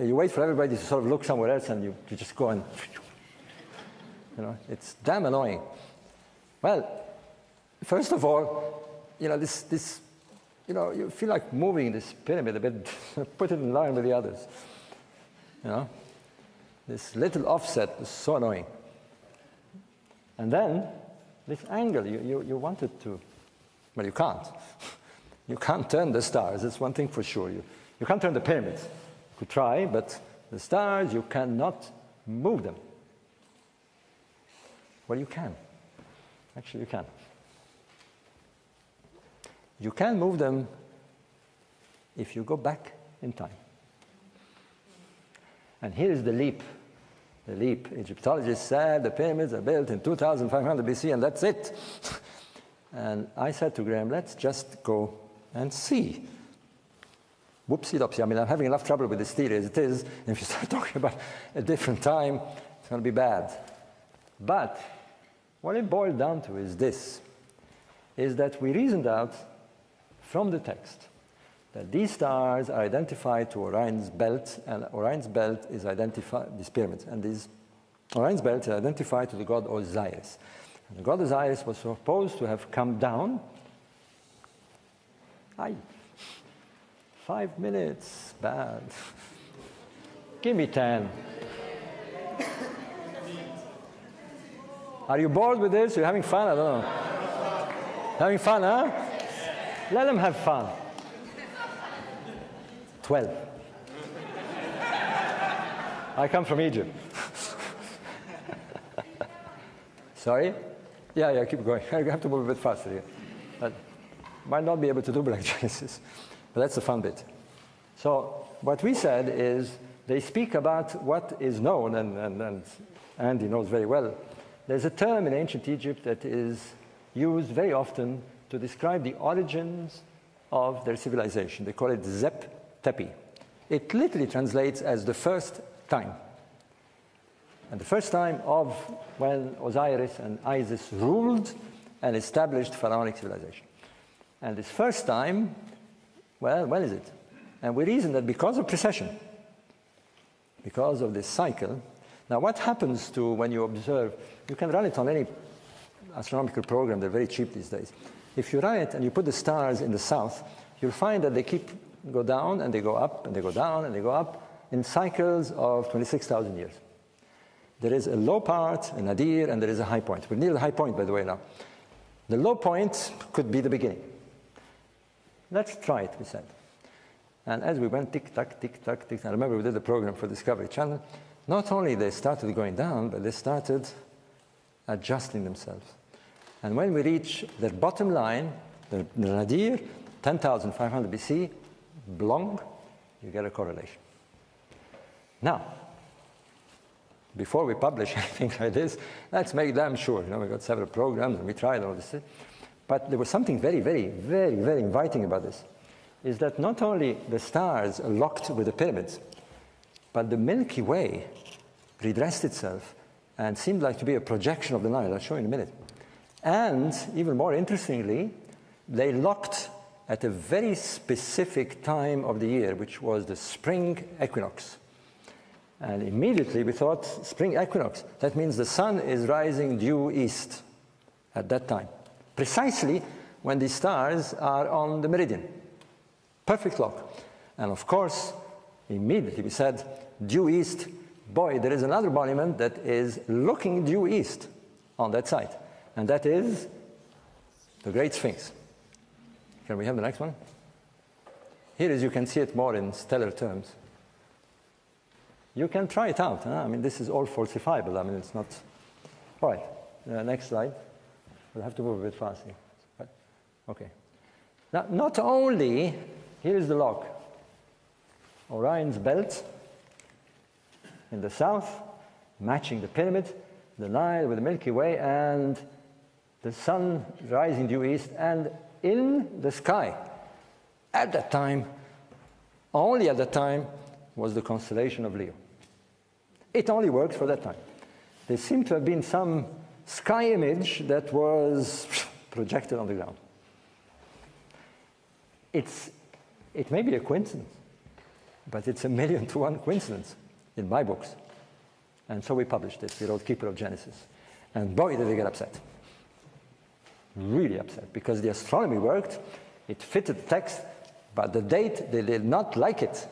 Speaker 1: you wait for everybody to sort of look somewhere else and you just go and, you know, it's damn annoying. Well, first of all, you know, you feel like moving this pyramid a bit, put it in line with the others. You know, this little offset is so annoying. And then, this angle, you wanted to, well, you can't. You can't turn the stars, that's one thing for sure. You can't turn the pyramids. You could try, but the stars, you cannot move them. Well, you can. Actually, you can. You can move them if you go back in time. And here is the leap. The leap. Egyptologists said the pyramids are built in 2500 BC and that's it. And I said to Graham, let's just go and see. whoopsie-dopsie. I mean, I'm having enough trouble with this theory as it is. And if you start talking about a different time, it's going to be bad. But what it boiled down to is this, is that we reasoned out from the text that these stars are identified to Orion's belt, and Orion's belt is identified, these pyramids, and these Orion's belt is identified to the god Osiris. And the god Osiris was supposed to have come down. 5 minutes, bad. Give me 10. Are you bored with this? You're having fun? I don't know. Having fun, huh? Let them have fun. 12. I come from Egypt. Sorry? Yeah, keep going. I have to move a bit faster here. But might not be able to do black Genesis, but that's the fun bit. So what we said is they speak about what is known, and Andy knows very well. There's a term in ancient Egypt that is used very often to describe the origins of their civilization. They call it Zep Tepi. It literally translates as the first time. And the first time of when Osiris and Isis ruled and established pharaonic civilization. And this first time, well, when is it? And we reason that because of precession, because of this cycle. Now, what happens to when you observe, you can run it on any astronomical program, they're very cheap these days. If you run it and you put the stars in the south, you'll find that they go down and they go up and they go down and they go up in cycles of 26,000 years. There is a low part, a nadir, and there is a high point. We're near the high point, by the way, now. The low point could be the beginning. Let's try it, we said. And as we went tick-tock, tick-tock, tick-tock, I remember we did the program for Discovery Channel, not only they started going down, but they started adjusting themselves. And when we reach the bottom line, the nadir, 10,500 BC, blong, you get a correlation. Now, before we publish anything like this, let's make damn sure. We got several programs and we tried all this. But there was something very, very, very, very inviting about this, is that not only the stars are locked with the pyramids, but the Milky Way redressed itself and seemed like to be a projection of the Nile. I'll show you in a minute. And even more interestingly, they locked at a very specific time of the year, which was the spring equinox. And immediately we thought, spring equinox, that means the sun is rising due east at that time. Precisely when the stars are on the meridian. Perfect lock. And of course, immediately we said, due east, boy, there is another monument that is looking due east on that site. And that is the Great Sphinx. Can we have the next one? Here, as you can see it more in stellar terms. You can try it out. Huh? I mean, this is all falsifiable. I mean, it's not... All right, next slide. We'll have to move a bit faster. Okay. Now, not only, here is the log. Orion's belt in the south, matching the pyramid, the Nile with the Milky Way, and the sun rising due east, and in the sky, at that time, only at that time, was the constellation of Leo. It only worked for that time. There seemed to have been some sky image that was projected on the ground. It may be a coincidence, but it's 1,000,000 to 1 coincidence in my books. And so we published it. We wrote Keeper of Genesis. And boy, did they get upset. Really upset, because the astronomy worked, it fitted the text, but the date, they did not like it.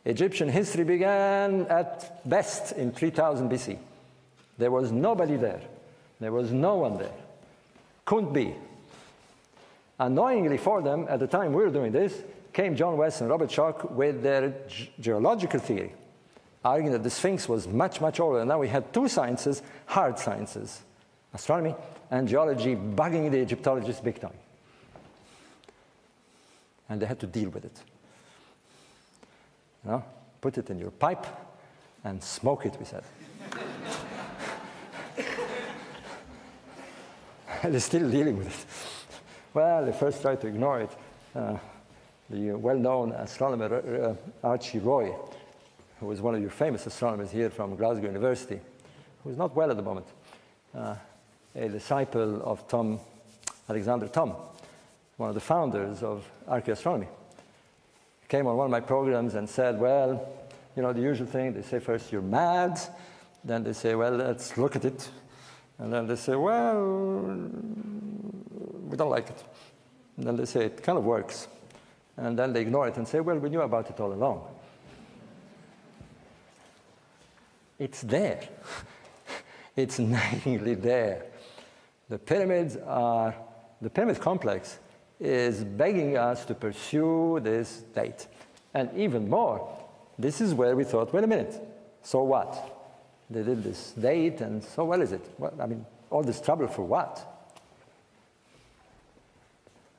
Speaker 1: Egyptian history began at best in 3000 BC. There was nobody there. There was no one there. Couldn't be. Annoyingly for them, at the time we were doing this, came John West and Robert Schoch with their geological theory, arguing that the Sphinx was much, much older. And now we had two sciences, hard sciences, astronomy and geology, bugging the Egyptologists big time. And they had to deal with it. Put it in your pipe and smoke it, we said. And they're still dealing with it. Well, they first tried to ignore it. the well-known astronomer Archie Roy, who is one of your famous astronomers here from Glasgow University, who is not well at the moment, a disciple of Alexander Thom, one of the founders of archaeoastronomy, came on one of my programs and said, well, you know, the usual thing, they say first, you're mad, then they say, well, let's look at it, and then they say, well, we don't like it. And then they say, it kind of works. And then they ignore it and say, well, we knew about it all along. It's there. It's naggingly there. The pyramid complex is begging us to pursue this date. And even more, this is where we thought, wait a minute, so what? They did this date, and so what is it? Well, I mean, all this trouble for what?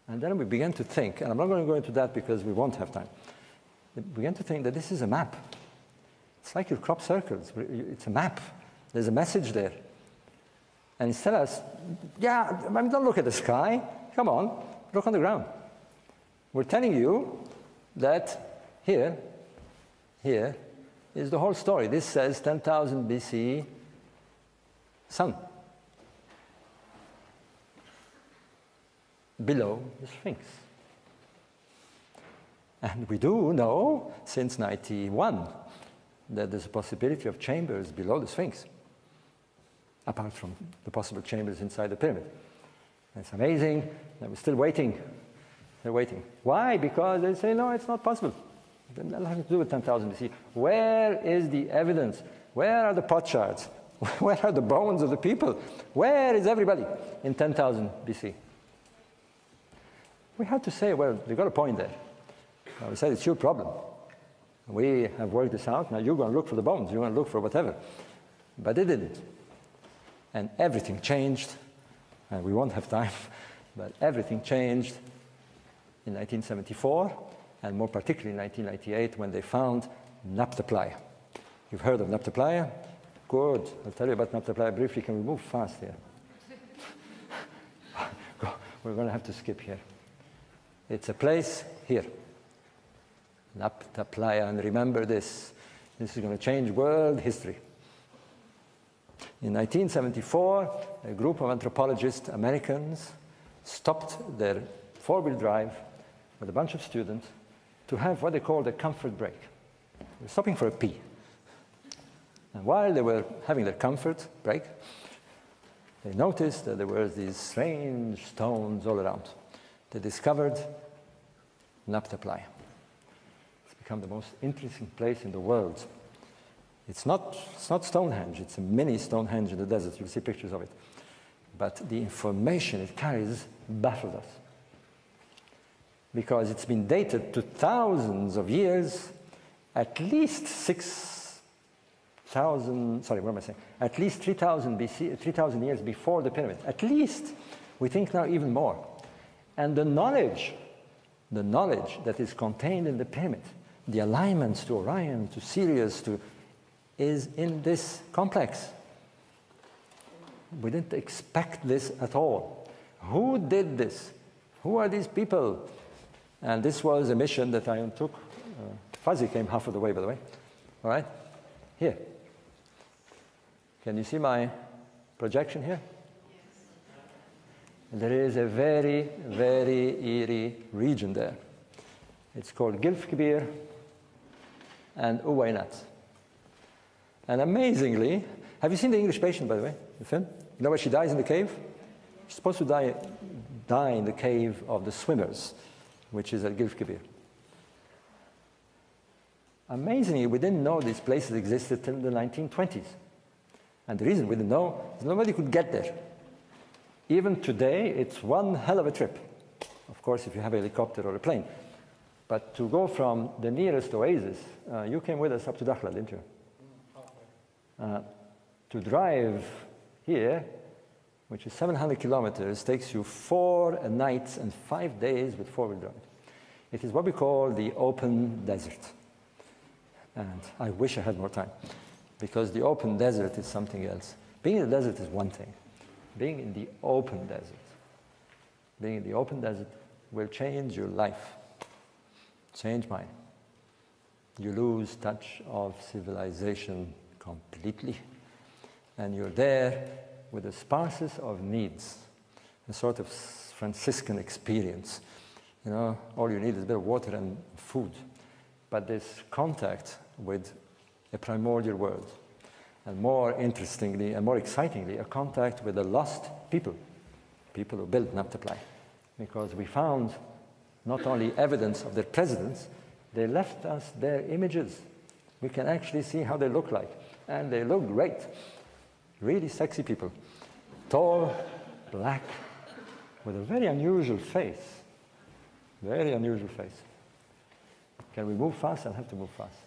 Speaker 1: And then we began to think, and I'm not going to go into that because we won't have time. We began to think that this is a map. It's like your crop circles. It's a map. There's a message there. And instead of us, yeah, I mean, don't look at the sky. Come on, look on the ground. We're telling you that here is the whole story. This says 10,000 BC, sun. Below the Sphinx. And we do know, since 91, that there's a possibility of chambers below the Sphinx, apart from the possible chambers inside the pyramid. And it's amazing that we're still waiting. They're waiting. Why? Because they say, no, it's not possible. It has nothing to do with 10,000 BC. Where is the evidence? Where are the potsherds? Where are the bones of the people? Where is everybody in 10,000 BC? We had to say, well, they got a point there. We said, it's your problem. We have worked this out. Now you're going to look for the bones. You're going to look for whatever. But they didn't. And everything changed. And we won't have time. But everything changed in 1974, and more particularly in 1998, when they found Nabta Playa. You've heard of Nabta Playa? Good. I'll tell you about Nabta Playa briefly. Can we move fast here? We're going to have to skip here. It's a place here, Nabta Playa, and remember this. This is going to change world history. In 1974, a group of anthropologists, Americans, stopped their four-wheel drive with a bunch of students to have what they called a comfort break. They were stopping for a pee. And while they were having their comfort break, they noticed that there were these strange stones all around. They discovered Nabta Playa. It's become the most interesting place in the world. It's not Stonehenge, it's a mini Stonehenge in the desert. You'll see pictures of it. But the information it carries baffled us. Because it's been dated to thousands of years, at least 6,000, sorry, what am I saying? At least 3,000 BC, 3,000 years before the pyramid. At least. We think now even more. And the knowledge that is contained in the pyramid, the alignments to Orion, to Sirius, is in this complex. We didn't expect this at all. Who did this? Who are these people? And this was a mission that I undertook. Fuzzy came half of the way, by the way. All right? Here. Can you see my projection here? There is a very, very eerie region there. It's called Gilf Kebir and Uwainat. And amazingly, have you seen The English Patient, by the way, the film? You know where she dies in the cave? She's supposed to die in the cave of the swimmers, which is at Gilf Kebir. Amazingly, we didn't know these places existed till the 1920s. And the reason we didn't know is nobody could get there. Even today, it's one hell of a trip. Of course, if you have a helicopter or a plane. But to go from the nearest oasis, you came with us up to Dakhla, didn't you? To drive here, which is 700 kilometers, takes you 4 nights and 5 days with four-wheel drive. It is what we call the open desert. And I wish I had more time, because the open desert is something else. Being in the desert is one thing. Being in the open desert will change your life. Change mine. You lose touch of civilization completely. And you're there with the sparsest of needs, a sort of Franciscan experience. You know, all you need is a bit of water and food. But this contact with a primordial world, and more interestingly and more excitingly, a contact with the lost people, people who built Naphtali. Because we found not only evidence of their presidents, they left us their images. We can actually see how they look like. And they look great. Really sexy people. Tall, black, with a very unusual face. Very unusual face. Can we move fast? I'll have to move fast.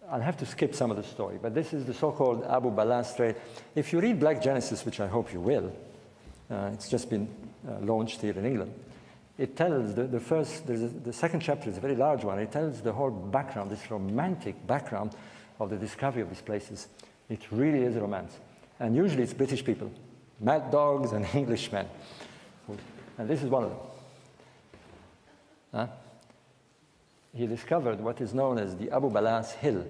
Speaker 1: I'll have to skip some of the story, but this is the so-called Abu Bala Strait. If you read Black Genesis, which I hope you will, it's just been launched here in England, it tells the second chapter is a very large one. It tells the whole background, this romantic background of the discovery of these places. It really is a romance. And usually it's British people, mad dogs and Englishmen. And this is one of them. He discovered what is known as the Abu Balas Hill,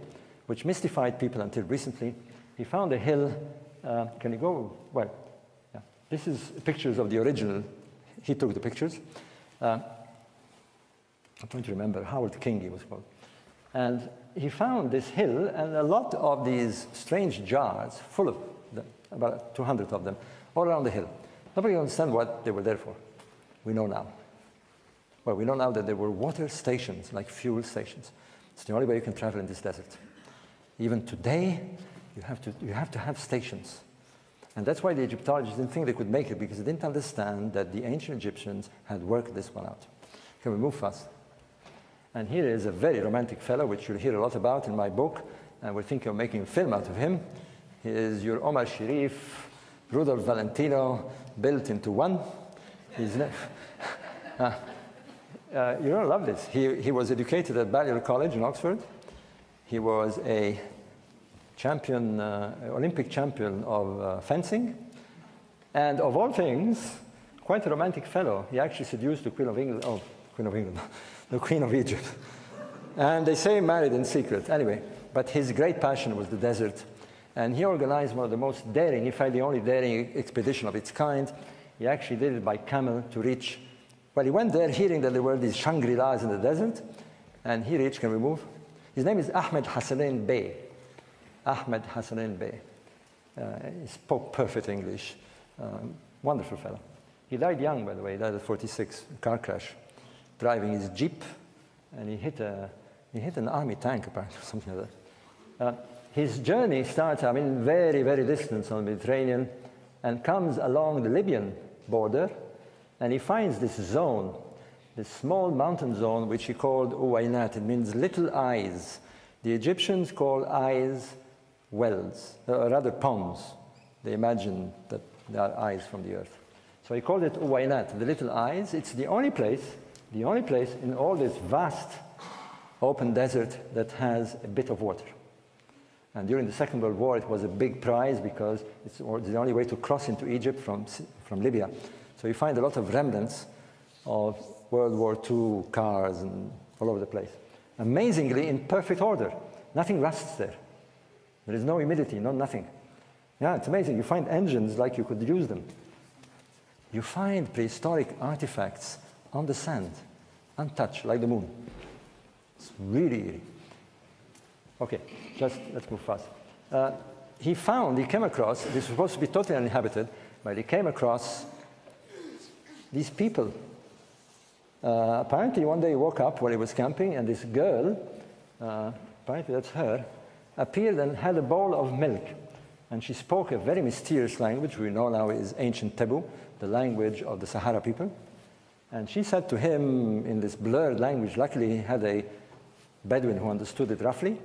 Speaker 1: which mystified people until recently. He found a hill. Can you go? Well, yeah. This is pictures of the original. He took the pictures. I'm trying to remember. Howard King, he was called. And he found this hill and a lot of these strange jars full of them, about 200 of them, all around the hill. Nobody understands what they were there for. We know now. Well, we know now that there were water stations, like fuel stations. It's the only way you can travel in this desert. Even today, you have to have stations. And that's why the Egyptologists didn't think they could make it, because they didn't understand that the ancient Egyptians had worked this one out. Can we move fast? And here is a very romantic fellow, which you'll hear a lot about in my book, and we're thinking of making a film out of him. He is your Omar Sharif, Rudolph Valentino, built into one. He's you're going to love this. He was educated at Balliol College in Oxford. He was a champion, Olympic champion of fencing. And of all things, quite a romantic fellow. He actually seduced the Queen of England, the Queen of Egypt. And they say he married in secret. Anyway, but his great passion was the desert. And he organized one of the most daring, in fact, the only daring expedition of its kind. He actually did it by camel to reach. Well, he went there hearing that there were these Shangri-Las in the desert, and he reached, can we move? His name is Ahmed Hassanain Bey. Ahmed Hassanain Bey. He spoke perfect English. Wonderful fellow. He died young, by the way. He died at 46, a car crash, driving his Jeep, and he hit an army tank, apparently, or something like that. His journey starts, very, very distant on the Mediterranean, and comes along the Libyan border, and he finds this zone, this small mountain zone, which he called Uwainat. It means little eyes. The Egyptians call eyes wells, or rather ponds. They imagine that there are eyes from the earth. So he called it Uwainat, the little eyes. It's the only place in all this vast open desert that has a bit of water. And during the Second World War, it was a big prize because it's the only way to cross into Egypt from Libya. So you find a lot of remnants of World War II cars and all over the place. Amazingly, in perfect order. Nothing rusts there. There is no humidity, nothing. Yeah, it's amazing. You find engines like you could use them. You find prehistoric artifacts on the sand, untouched, like the moon. It's really eerie. Okay, let's move fast. He came across, this was supposed to be totally uninhabited, but he came across these people. Apparently one day he woke up while he was camping, and this girl, apparently that's her, appeared and had a bowl of milk. And she spoke a very mysterious language we know now is ancient Tebu, the language of the Sahara people. And she said to him in this blurred language, luckily he had a Bedouin who understood it roughly,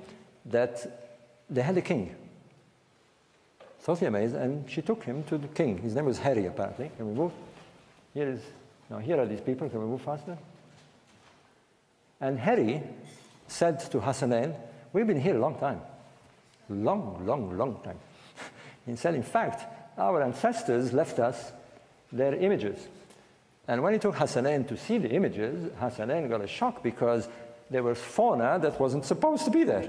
Speaker 1: that they had a king. Totally amazed, and she took him to the king. His name was Harry, apparently. Can we move? Here are these people. Can we move faster? And Harry said to Hassanain, we've been here a long time. Long time. He said, in fact, our ancestors left us their images. And when he took Hassanein to see the images, Hassanein got a shock because there was fauna that wasn't supposed to be there.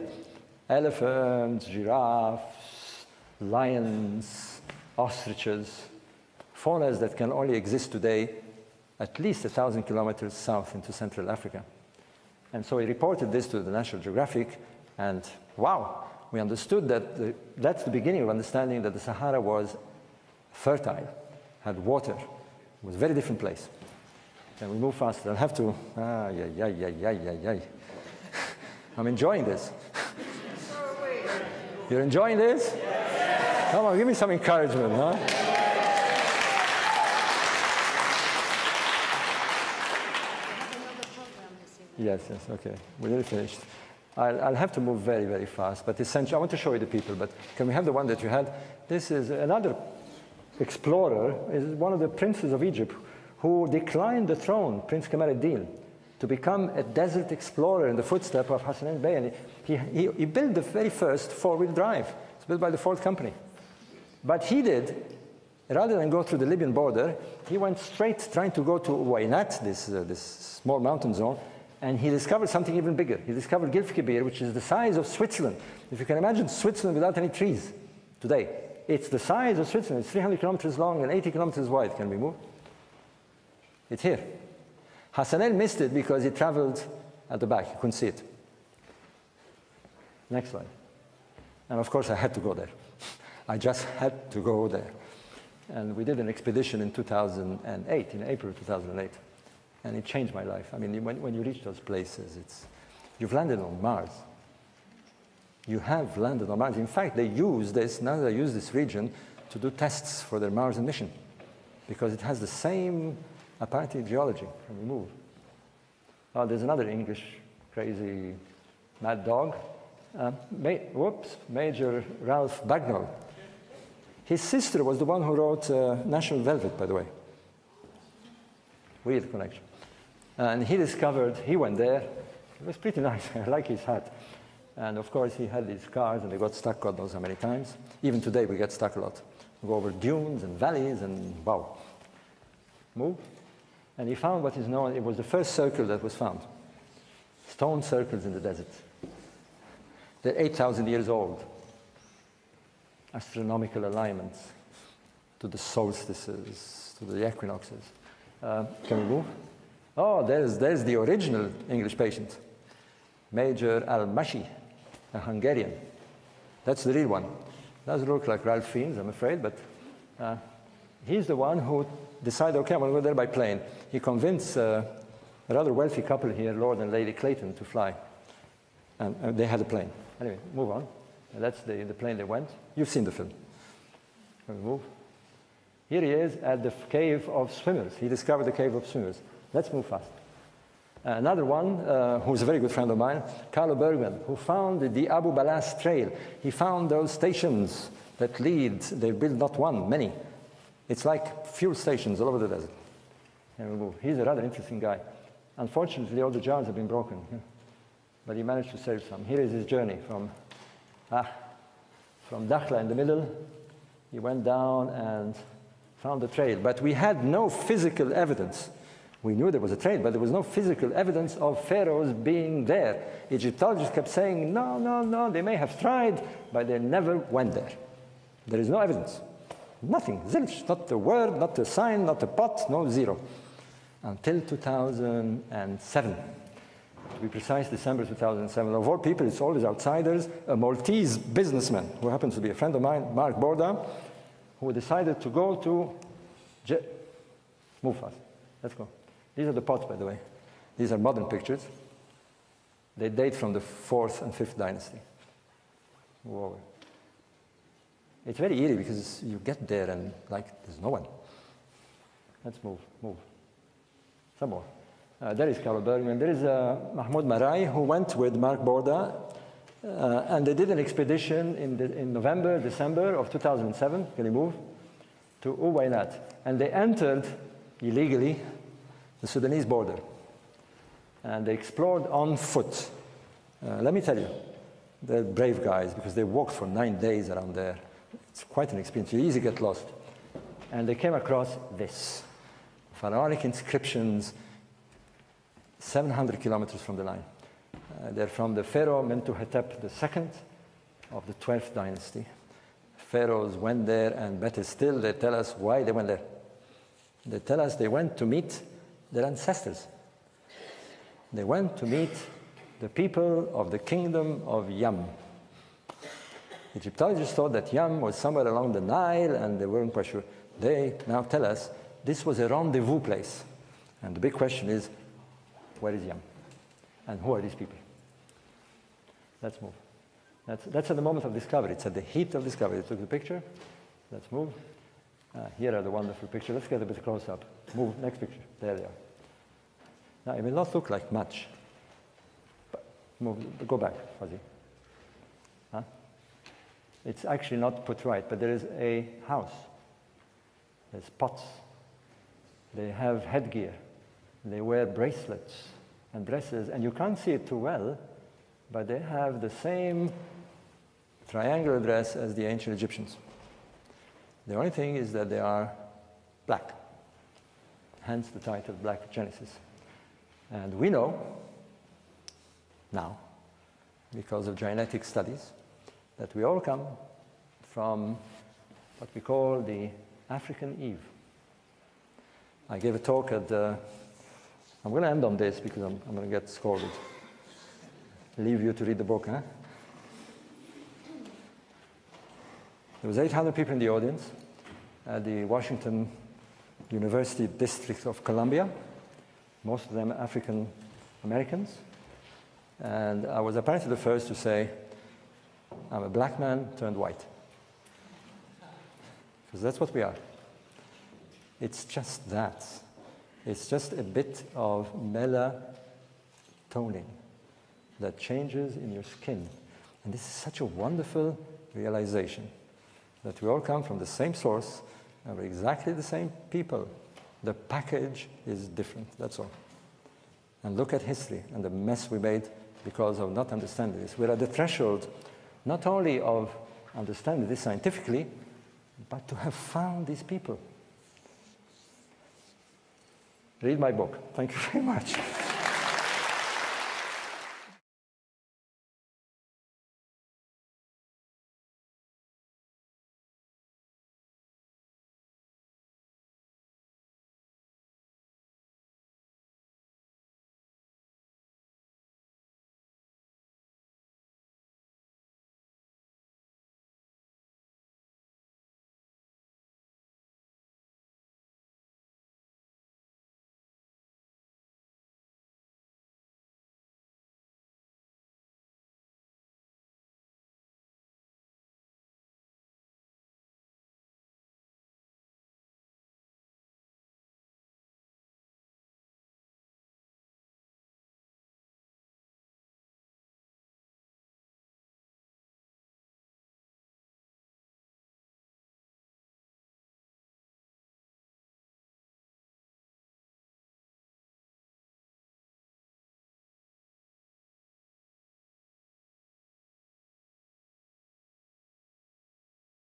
Speaker 1: Elephants, giraffes, lions, ostriches, faunas that can only exist today at least 1,000 kilometers south into Central Africa. And so he reported this to the National Geographic, and wow, we understood that that's the beginning of understanding that the Sahara was fertile, had water. It was a very different place. Can we move faster? I'll have to, I'm enjoying this. You're enjoying this? Come on, give me some encouragement, huh? Yes, okay. We're nearly finished. I'll have to move very, very fast, but essentially, I want to show you the people, but can we have the one that you had? This is another explorer, is one of the princes of Egypt who declined the throne, Prince Kamal ad-Din, to become a desert explorer in the footsteps of Hassanein Bey. And he built the very first four-wheel drive. It's built by the Ford company. But he did, rather than go through the Libyan border, he went straight trying to go to Uwainat, this small mountain zone, and he discovered something even bigger. He discovered Gilfkebir, which is the size of Switzerland. If you can imagine Switzerland without any trees today, it's the size of Switzerland. It's 300 kilometers long and 80 kilometers wide. Can we move? It's here. Hassanein missed it because he traveled at the back. You couldn't see it. Next slide. And of course, I had to go there. I just had to go there. And we did an expedition in 2008, in April 2008. And it changed my life. I mean, when you reach those places, you've landed on Mars. You have landed on Mars. In fact, they use this, NASA use this region to do tests for their Mars mission because it has the same apparently geology. Can we move? Oh, there's another English crazy mad dog. Major Ralph Bagnall. His sister was the one who wrote National Velvet, by the way. Weird connection. And he discovered, he went there. It was pretty nice. I like his hat. And of course, he had these cars, and they got stuck God knows how many times. Even today, we get stuck a lot. We go over dunes and valleys, and wow. Move. And he found what is known, it was the first circle that was found. Stone circles in the desert. They're 8,000 years old. Astronomical alignments to the solstices, to the equinoxes. Can we move? Oh, there's the original English patient, Major Al-Mashi, a Hungarian. That's the real one. Doesn't look like Ralph Fiennes, I'm afraid, but he's the one who decided, okay, I'm going to go there by plane. He convinced a rather wealthy couple here, Lord and Lady Clayton, to fly. And they had a plane. Anyway, move on. And that's the plane they went. You've seen the film. Can we move? Here he is at the cave of swimmers. He discovered the cave of swimmers. Let's move fast. Another one, who's a very good friend of mine, Carlo Bergman, who found the Abu Balas Trail. He found those stations that lead, they built not one, many. It's like fuel stations all over the desert. And we move. He's a rather interesting guy. Unfortunately, all the jars have been broken. But he managed to save some. Here is his journey from Dakhla in the middle. He went down and found the trail. But we had no physical evidence. We knew there was a trail, but there was no physical evidence of pharaohs being there. Egyptologists kept saying, no, no, no, they may have tried, but they never went there. There is no evidence. Nothing. Zilch. Not a word, not a sign, not a pot, no zero. Until 2007. To be precise, December 2007. Of all people, it's always outsiders. A Maltese businessman, who happens to be a friend of mine, Mark Borda, who decided to go to... Move fast. Let's go. These are the pots, by the way. These are modern pictures. They date from the 4th and 5th dynasty. Move over. It's very eerie because you get there and, like, there's no one. Let's move. Some more. There is Carlo Bergman. There is Mahmoud Marai, who went with Mark Borda, and they did an expedition in November, December of 2007. Can you move? To Uwainat. And they entered, illegally, the Sudanese border. And they explored on foot. Let me tell you, they're brave guys because they walked for 9 days around there. It's quite an experience. You easily get lost. And they came across this. pharaonic inscriptions 700 kilometers from the line. They're from the Pharaoh Mentuhotep II of the 12th dynasty. Pharaohs went there, and better still, they tell us why they went there. They tell us they went to meet their ancestors. They went to meet the people of the kingdom of Yam. Egyptologists thought that Yam was somewhere along the Nile, and they weren't quite sure. They now tell us this was a rendezvous place. And the big question is, where is Yam? And who are these people? Let's move. That's at the moment of discovery. It's at the heat of discovery. They took the picture. Let's move. Here are the wonderful pictures. Let's get a bit close up. Move, next picture. There they are. Now, it will not look like much. But move, go back, Fuzzy. Huh? It's actually not put right, but there is a house. There's pots. They have headgear. They wear bracelets and dresses, and you can't see it too well, but they have the same triangular dress as the ancient Egyptians. The only thing is that they are black, hence the title Black Genesis. And we know now, because of genetic studies, that we all come from what we call the African Eve. I gave a talk at, I'm going to end on this because I'm going to get scolded. Leave you to read the book, huh? There was 800 people in the audience at the Washington University District of Columbia, most of them African Americans. And I was apparently the first to say, I'm a black man turned white. Because that's what we are. It's just that. It's just a bit of melatonin that changes in your skin. And this is such a wonderful realization that we all come from the same source and we're exactly the same people. The package is different, that's all. And look at history and the mess we made because of not understanding this. We're at the threshold not only of understanding this scientifically, but to have found these people. Read my book. Thank you very much.